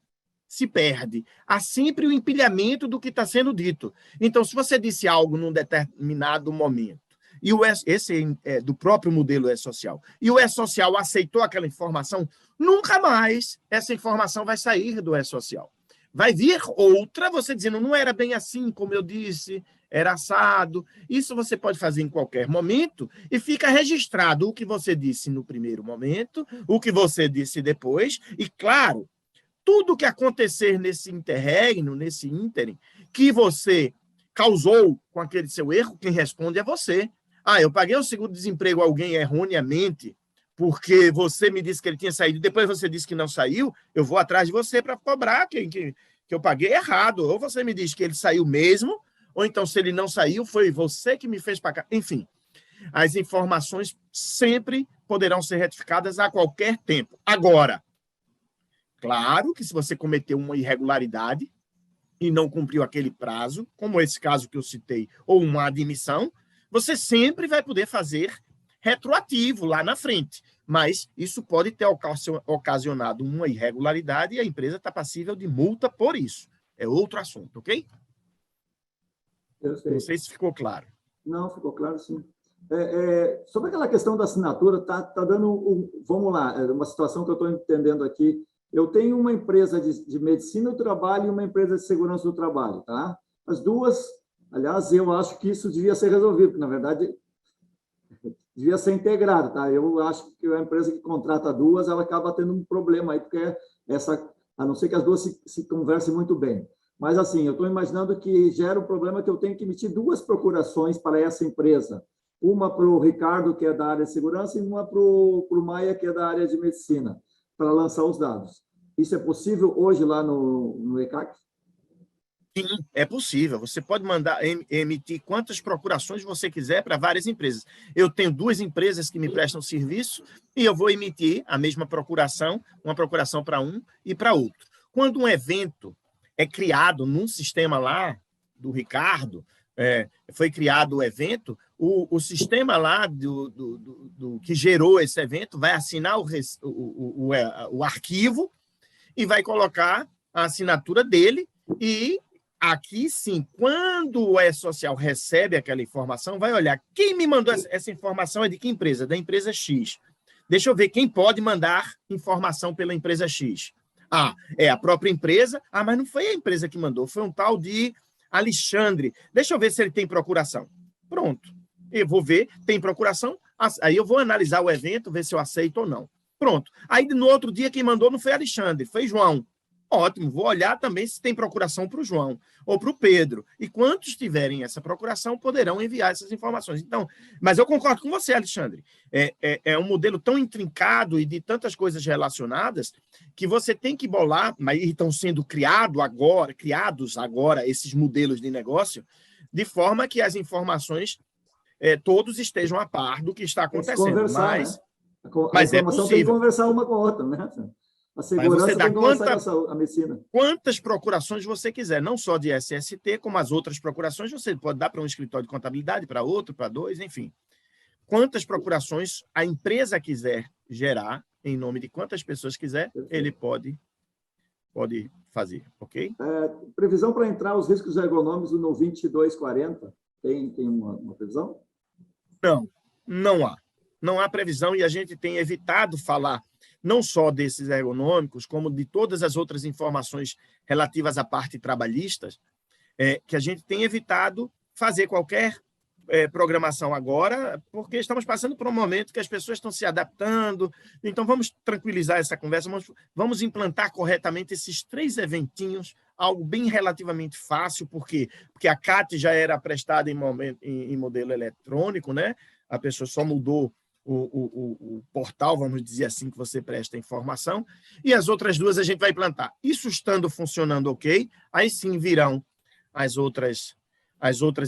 se perde. Há sempre o empilhamento do que está sendo dito. Então, se você disse algo num determinado momento, e esse é do próprio modelo E-Social, e o E-Social aceitou aquela informação, nunca mais essa informação vai sair do E-Social. Vai vir outra, você dizendo, não era bem assim como eu disse, era assado. Isso você pode fazer em qualquer momento e fica registrado o que você disse no primeiro momento, o que você disse depois, e, claro, tudo que acontecer nesse interregno, nesse ínterim, que você causou com aquele seu erro, quem responde é você. Ah, eu paguei o seguro-desemprego a alguém erroneamente, porque você me disse que ele tinha saído, depois você disse que não saiu, eu vou atrás de você para cobrar que eu paguei errado. Ou você me diz que ele saiu mesmo, ou então, se ele não saiu, foi você que me fez pagar. Enfim, as informações sempre poderão ser retificadas a qualquer tempo. Agora, claro que se você cometeu uma irregularidade e não cumpriu aquele prazo, como esse caso que eu citei, ou uma admissão, você sempre vai poder fazer retroativo lá na frente. Mas isso pode ter ocasionado uma irregularidade e a empresa está passível de multa por isso. É outro assunto, ok? Não sei se ficou claro. Não, ficou claro, sim. Sobre aquela questão da assinatura, tá dando vamos lá, uma situação que eu estou entendendo aqui. Eu tenho uma empresa de medicina do trabalho e uma empresa de segurança do trabalho, tá? As duas, aliás, eu acho que isso devia ser resolvido, porque, na verdade, devia ser integrado, tá? Eu acho que a empresa que contrata duas, ela acaba tendo um problema aí, porque a não ser que as duas se conversem muito bem. Mas, assim, eu estou imaginando que gera um problema que eu tenho que emitir duas procurações para essa empresa. Uma para o Ricardo, que é da área de segurança, e uma para o Maia, que é da área de medicina, para lançar os dados. Isso é possível hoje lá no ECAC? Sim, é possível. Você pode mandar emitir quantas procurações você quiser para várias empresas. Eu tenho duas empresas que me prestam serviço e eu vou emitir a mesma procuração, uma procuração para um e para outro. Quando um evento é criado num sistema lá do Ricardo, foi criado o evento, o sistema lá do que gerou esse evento vai assinar o arquivo e vai colocar a assinatura dele e aqui, sim, quando o E-Social recebe aquela informação, vai olhar quem me mandou essa informação é de que empresa? Da empresa X. Deixa eu ver quem pode mandar informação pela empresa X. Ah, é a própria empresa. Ah, mas não foi a empresa que mandou, foi um tal de Alexandre. Deixa eu ver se ele tem procuração. Pronto. Eu vou ver, tem procuração, aí eu vou analisar o evento, ver se eu aceito ou não. Pronto. Aí, no outro dia, quem mandou não foi Alexandre, foi João. Ótimo, vou olhar também se tem procuração para o João ou para o Pedro. E quantos tiverem essa procuração poderão enviar essas informações. Então, mas eu concordo com você, Alexandre. É um modelo tão intrincado e de tantas coisas relacionadas que você tem que bolar, mas estão sendo criados agora esses modelos de negócio, de forma que as informações todos estejam a par do que está acontecendo. Mas, né? A informação é possível. Tem que conversar uma com a outra, né? A segurança tem que conversar com a medicina. Quantas procurações você quiser, não só de SST, como as outras procurações, você pode dar para um escritório de contabilidade, para outro, para dois, enfim. Quantas procurações a empresa quiser gerar, em nome de quantas pessoas quiser, ele pode fazer, ok? Previsão para entrar os riscos ergonômicos no 2240, tem uma previsão? Não há. Não há previsão e a gente tem evitado falar não só desses ergonômicos, como de todas as outras informações relativas à parte trabalhista, que a gente tem evitado fazer qualquer programação agora, porque estamos passando por um momento que as pessoas estão se adaptando, então vamos tranquilizar essa conversa, vamos implantar corretamente esses 3 eventinhos algo bem relativamente fácil, por quê? Porque a CAT já era prestada em modelo eletrônico, né? A pessoa só mudou o portal, vamos dizer assim, que você presta informação, e as outras duas a gente vai implantar. Isso estando funcionando ok, aí sim virão as outras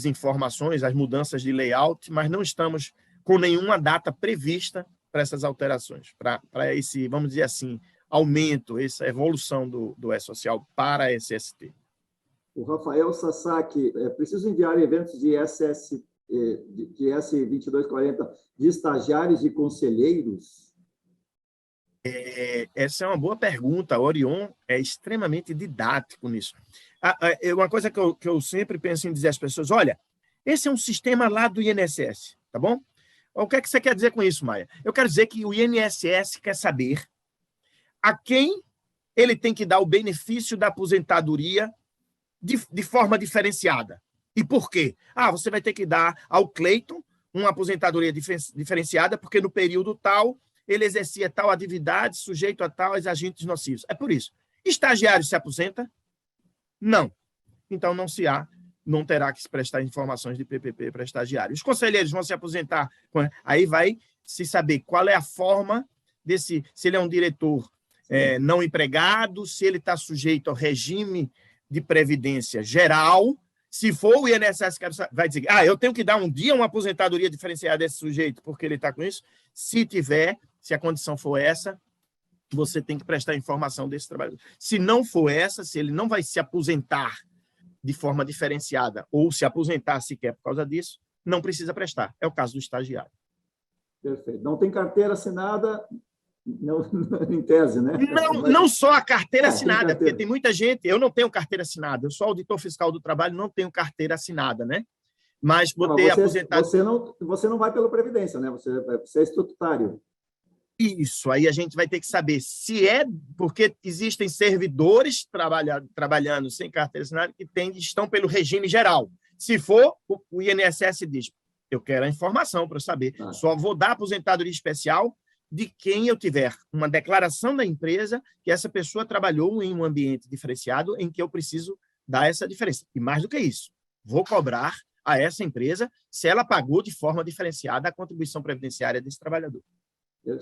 informações, as mudanças de layout, mas não estamos com nenhuma data prevista para essas alterações, para esse, vamos dizer assim, aumento, essa evolução do E-Social para a SST. O Rafael Sasaki, preciso enviar eventos de S2240 de estagiários e conselheiros? Essa é uma boa pergunta. O Orion é extremamente didático nisso. Uma coisa que eu sempre penso em dizer às pessoas, olha, esse é um sistema lá do INSS, tá bom? O que é que você quer dizer com isso, Maia? Eu quero dizer que o INSS quer saber a quem ele tem que dar o benefício da aposentadoria de forma diferenciada. E por quê? Você vai ter que dar ao Cleiton uma aposentadoria diferenciada, porque no período tal ele exercia tal atividade, sujeito a tais agentes nocivos. É por isso. Estagiário se aposenta? Não. Então não terá que se prestar informações de PPP para estagiário. Os conselheiros vão se aposentar, aí vai se saber qual é a forma se ele é um diretor não empregado, se ele está sujeito ao regime de previdência geral. Se for o INSS, vai dizer, eu tenho que dar um dia uma aposentadoria diferenciada desse sujeito, porque ele está com isso. Se a condição for essa, você tem que prestar informação desse trabalhador. Se não for essa, se ele não vai se aposentar de forma diferenciada, ou se aposentar sequer por causa disso, não precisa prestar. É o caso do estagiário. Perfeito. Não tem carteira assinada, não, em tese, né? Não só a carteira assinada, porque tem muita gente, eu não tenho carteira assinada, eu sou auditor fiscal do trabalho, não tenho carteira assinada, né? Mas vou ter aposentado... Você não vai pela Previdência, né? Você é estatutário. Isso, aí a gente vai ter que saber se é porque existem servidores trabalhando sem carteira assinada que estão pelo regime geral. Se for, o INSS diz, eu quero a informação para eu saber. Só vou dar aposentadoria especial de quem eu tiver uma declaração da empresa que essa pessoa trabalhou em um ambiente diferenciado em que eu preciso dar essa diferença. E mais do que isso, vou cobrar a essa empresa se ela pagou de forma diferenciada a contribuição previdenciária desse trabalhador.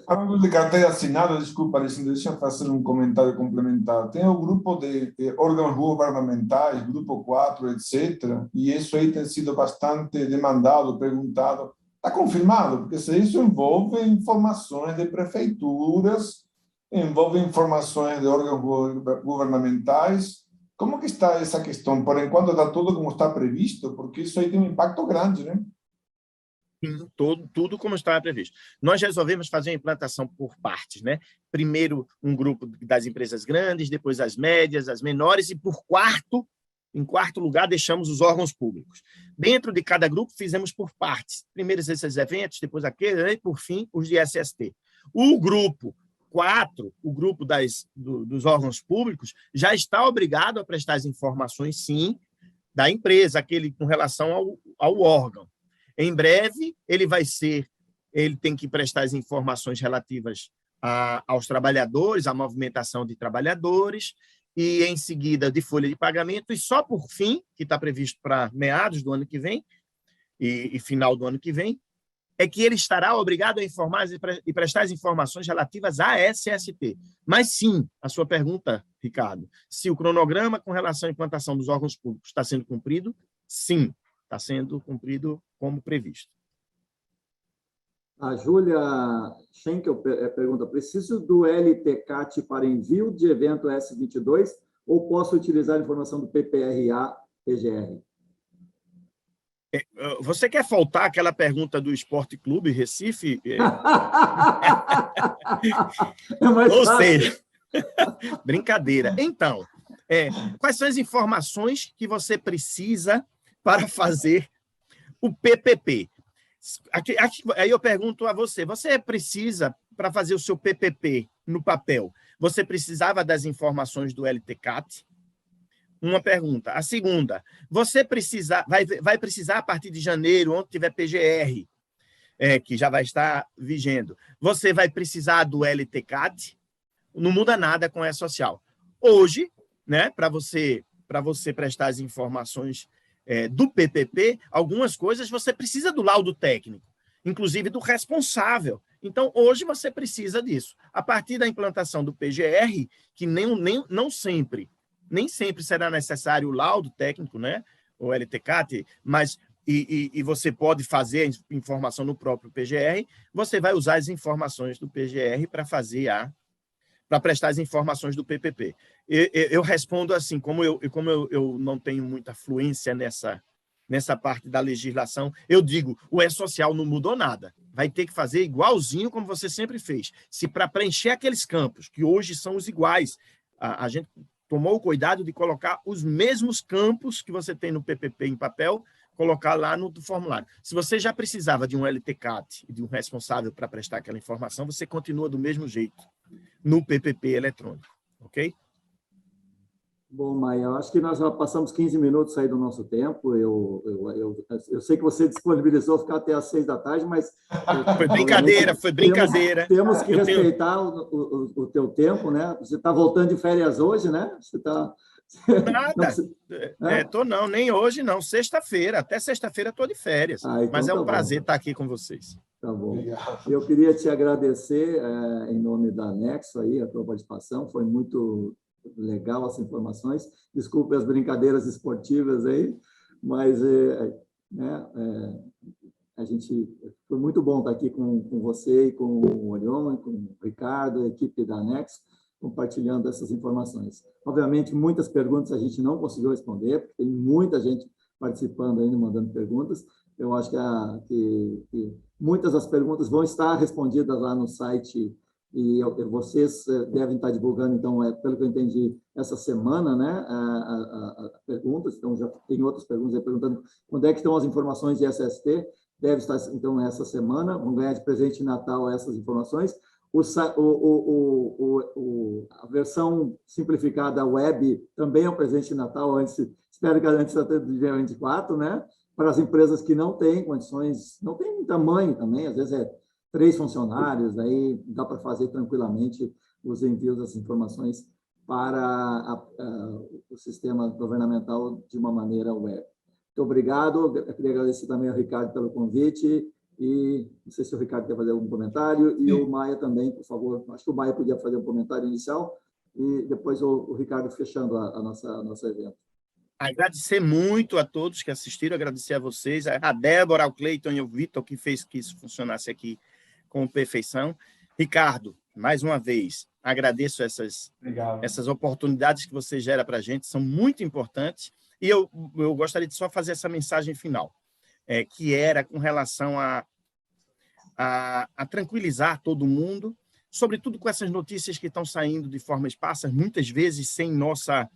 Falando de carteira assinada, desculpa, Alexandre, deixa eu fazer um comentário complementar. Tem o grupo de órgãos governamentais, grupo 4, etc., e isso aí tem sido bastante demandado, perguntado. Está confirmado, porque isso envolve informações de prefeituras, envolve informações de órgãos governamentais. Como que está essa questão? Por enquanto está tudo como está previsto, porque isso aí tem um impacto grande, né? Tudo como estava previsto. Nós resolvemos fazer uma implantação por partes, né? Primeiro um grupo das empresas grandes, depois as médias, as menores, e em quarto lugar, deixamos os órgãos públicos. Dentro de cada grupo, fizemos por partes. Primeiro esses eventos, depois aquele, e por fim, os de SST. O grupo 4, o grupo dos órgãos públicos, já está obrigado a prestar as informações, sim, da empresa, aquele com relação ao órgão. Em breve, ele tem que prestar as informações relativas aos trabalhadores, à movimentação de trabalhadores, e, em seguida, de folha de pagamento, e só por fim, que está previsto para meados do ano que vem, e final do ano que vem, é que ele estará obrigado a informar e prestar as informações relativas à SST. Mas, sim, a sua pergunta, Ricardo, se o cronograma com relação à implantação dos órgãos públicos está sendo cumprido, sim, está sendo cumprido como previsto. A Júlia Schenkel pergunta, preciso do LTCAT para envio de evento S22 ou posso utilizar a informação do PPRA-PGR? Você quer faltar aquela pergunta do Esporte Clube Recife? Ou seja, brincadeira. Então, quais são as informações que você precisa para fazer o PPP? Aí eu pergunto a você, você precisa, para fazer o seu PPP no papel, você precisava das informações do LTCAT? Uma pergunta. A segunda, você vai precisar, a partir de janeiro, onde tiver PGR, que já vai estar vigendo, você vai precisar do LTCAT? Não muda nada com a E-Social. Hoje, né, para você para você prestar as informações do PPP, algumas coisas você precisa do laudo técnico, inclusive do responsável. Então, hoje você precisa disso. A partir da implantação do PGR, que nem sempre será necessário o laudo técnico, né? O LTCAT, mas e você pode fazer a informação no próprio PGR, você vai usar as informações do PGR para prestar as informações do PPP. Eu respondo assim, como eu não tenho muita fluência nessa parte da legislação, eu digo, o E-Social não mudou nada, vai ter que fazer igualzinho como você sempre fez. Se para preencher aqueles campos, que hoje são os iguais, a gente tomou o cuidado de colocar os mesmos campos que você tem no PPP em papel, colocar lá no formulário. Se você já precisava de um LTCAT e de um responsável para prestar aquela informação, você continua do mesmo jeito no PPP eletrônico, ok? Bom, Maia, eu acho que nós já passamos 15 minutos aí do nosso tempo. Eu sei que você disponibilizou ficar até às 6 da tarde, mas... Foi brincadeira. Temos que respeitar o teu tempo, né? Você está voltando de férias hoje, né? Você está... Nada. Não, nem hoje, não. Sexta-feira. Até sexta-feira estou de férias. Então mas é um prazer bom. Estar aqui com vocês. Tá bom. Eu queria te agradecer em nome da Nexo aí, a tua participação. Foi muito legal as informações. Desculpe as brincadeiras esportivas aí, mas a gente foi muito bom estar aqui com você e com o Orion, com o Ricardo, a equipe da Nexo, compartilhando essas informações. Obviamente, muitas perguntas a gente não conseguiu responder, porque tem muita gente participando ainda, mandando perguntas. Eu acho que muitas das perguntas vão estar respondidas lá no site e vocês devem estar divulgando, então, pelo que eu entendi, essa semana, né, perguntas. Então, já tem outras perguntas aí perguntando onde é que estão as informações de SST. Deve estar, então, essa semana. Vão ganhar de presente de Natal essas informações. A versão simplificada web também é um presente de Natal, espero que antes do dia 24, né? Para as empresas que não têm condições, não têm tamanho também, às vezes 3 funcionários, aí dá para fazer tranquilamente os envios das informações para o sistema governamental de uma maneira web. Muito obrigado, eu queria agradecer também ao Ricardo pelo convite, e não sei se o Ricardo quer fazer algum comentário, e o Maia também, por favor. Acho que o Maia podia fazer um comentário inicial, e depois o Ricardo fechando a nosso evento. Agradecer muito a todos que assistiram, agradecer a vocês, a Débora, ao Cleiton e ao Vitor, que fez que isso funcionasse aqui com perfeição. Ricardo, mais uma vez, agradeço essas oportunidades que você gera para a gente, são muito importantes, e eu gostaria de só fazer essa mensagem final, que era com relação a tranquilizar todo mundo, sobretudo com essas notícias que estão saindo de forma esparsa, muitas vezes sem nossa,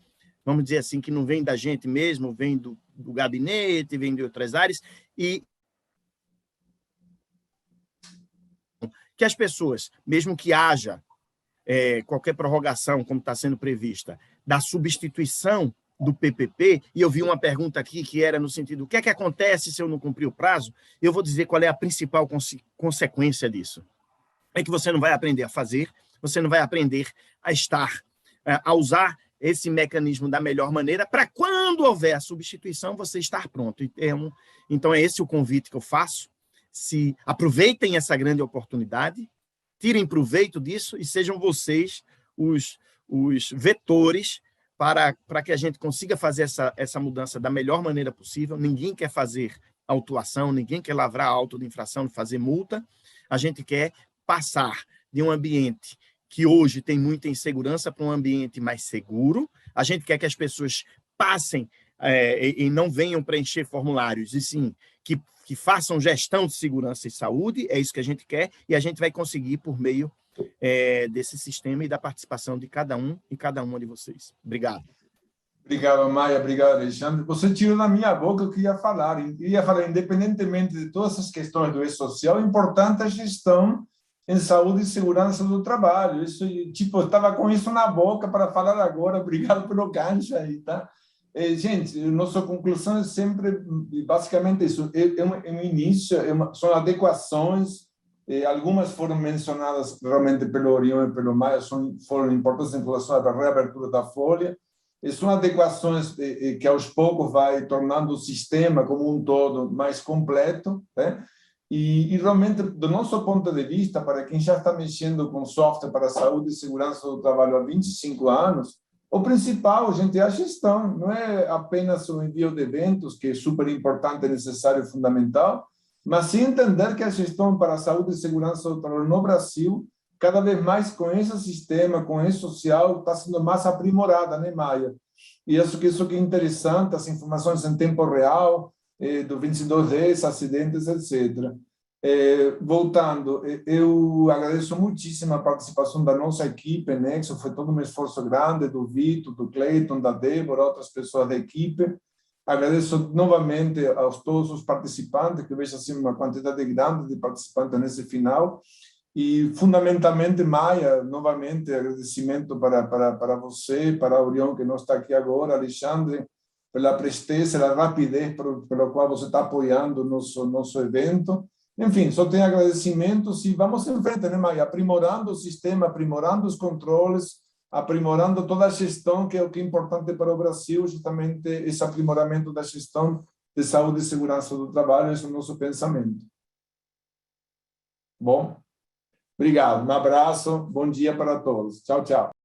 vamos dizer assim, que não vem da gente mesmo, vem do gabinete, vem de outras áreas, e que as pessoas, mesmo que haja qualquer prorrogação, como está sendo prevista, da substituição do PPP, e eu vi uma pergunta aqui que era no sentido, o que é que acontece se eu não cumprir o prazo? Eu vou dizer qual é a principal consequência disso. É que você não vai aprender a fazer, você não vai aprender a estar, a usar esse mecanismo da melhor maneira, para quando houver a substituição, você estar pronto. Então, é esse o convite que eu faço. Se aproveitem essa grande oportunidade, tirem proveito disso e sejam vocês os vetores para que a gente consiga fazer essa mudança da melhor maneira possível. Ninguém quer fazer autuação, ninguém quer lavrar auto de infração, fazer multa. A gente quer passar de um ambiente que hoje tem muita insegurança para um ambiente mais seguro. A gente quer que as pessoas passem e não venham preencher formulários, e sim que façam gestão de segurança e saúde. É isso que a gente quer, e a gente vai conseguir por meio desse sistema e da participação de cada um e cada uma de vocês. Obrigado. Obrigado, Maia. Obrigado, Alexandre. Você tirou da minha boca o que ia falar. Independentemente de todas essas questões do E-Social, é importante a gestão em saúde e segurança do trabalho. Isso, eu estava com isso na boca para falar agora. Obrigado pelo gancho aí, tá? Gente, nossa conclusão é sempre, basicamente, isso. É um início, são adequações. Algumas foram mencionadas realmente pelo Orion e pelo Maia, foram importantes em relação à reabertura da folha. são adequações que aos poucos vai tornando o sistema como um todo mais completo, né? E realmente, do nosso ponto de vista, para quem já está mexendo com software para a saúde e segurança do trabalho há 25 anos, o principal, gente, é a gestão, não é apenas o envio de eventos, que é super importante, necessário e fundamental, mas sim entender que a gestão para a saúde e segurança do trabalho no Brasil, cada vez mais com esse sistema, com esse social, está sendo mais aprimorada, né, Maia? E isso que é interessante, as informações em tempo real, do 2210, acidentes, etc. Voltando, eu agradeço muitíssimo a participação da nossa equipe, Nexo, foi todo um esforço grande, do Vitor, do Cleiton, da Débora, outras pessoas da equipe. Agradeço novamente a todos os participantes, que vejo assim uma quantidade grande de participantes nesse final. E, fundamentalmente, Maia, novamente, agradecimento para você, para a Orion, que não está aqui agora, Alexandre, pela presteza, pela rapidez pela qual você está apoiando o nosso evento. Enfim, só tenho agradecimentos e vamos em frente, né, Maia? Aprimorando o sistema, aprimorando os controles, aprimorando toda a gestão, que é o que é importante para o Brasil, justamente esse aprimoramento da gestão de saúde e segurança do trabalho, esse é o nosso pensamento. Bom? Obrigado, um abraço, bom dia para todos. Tchau, tchau.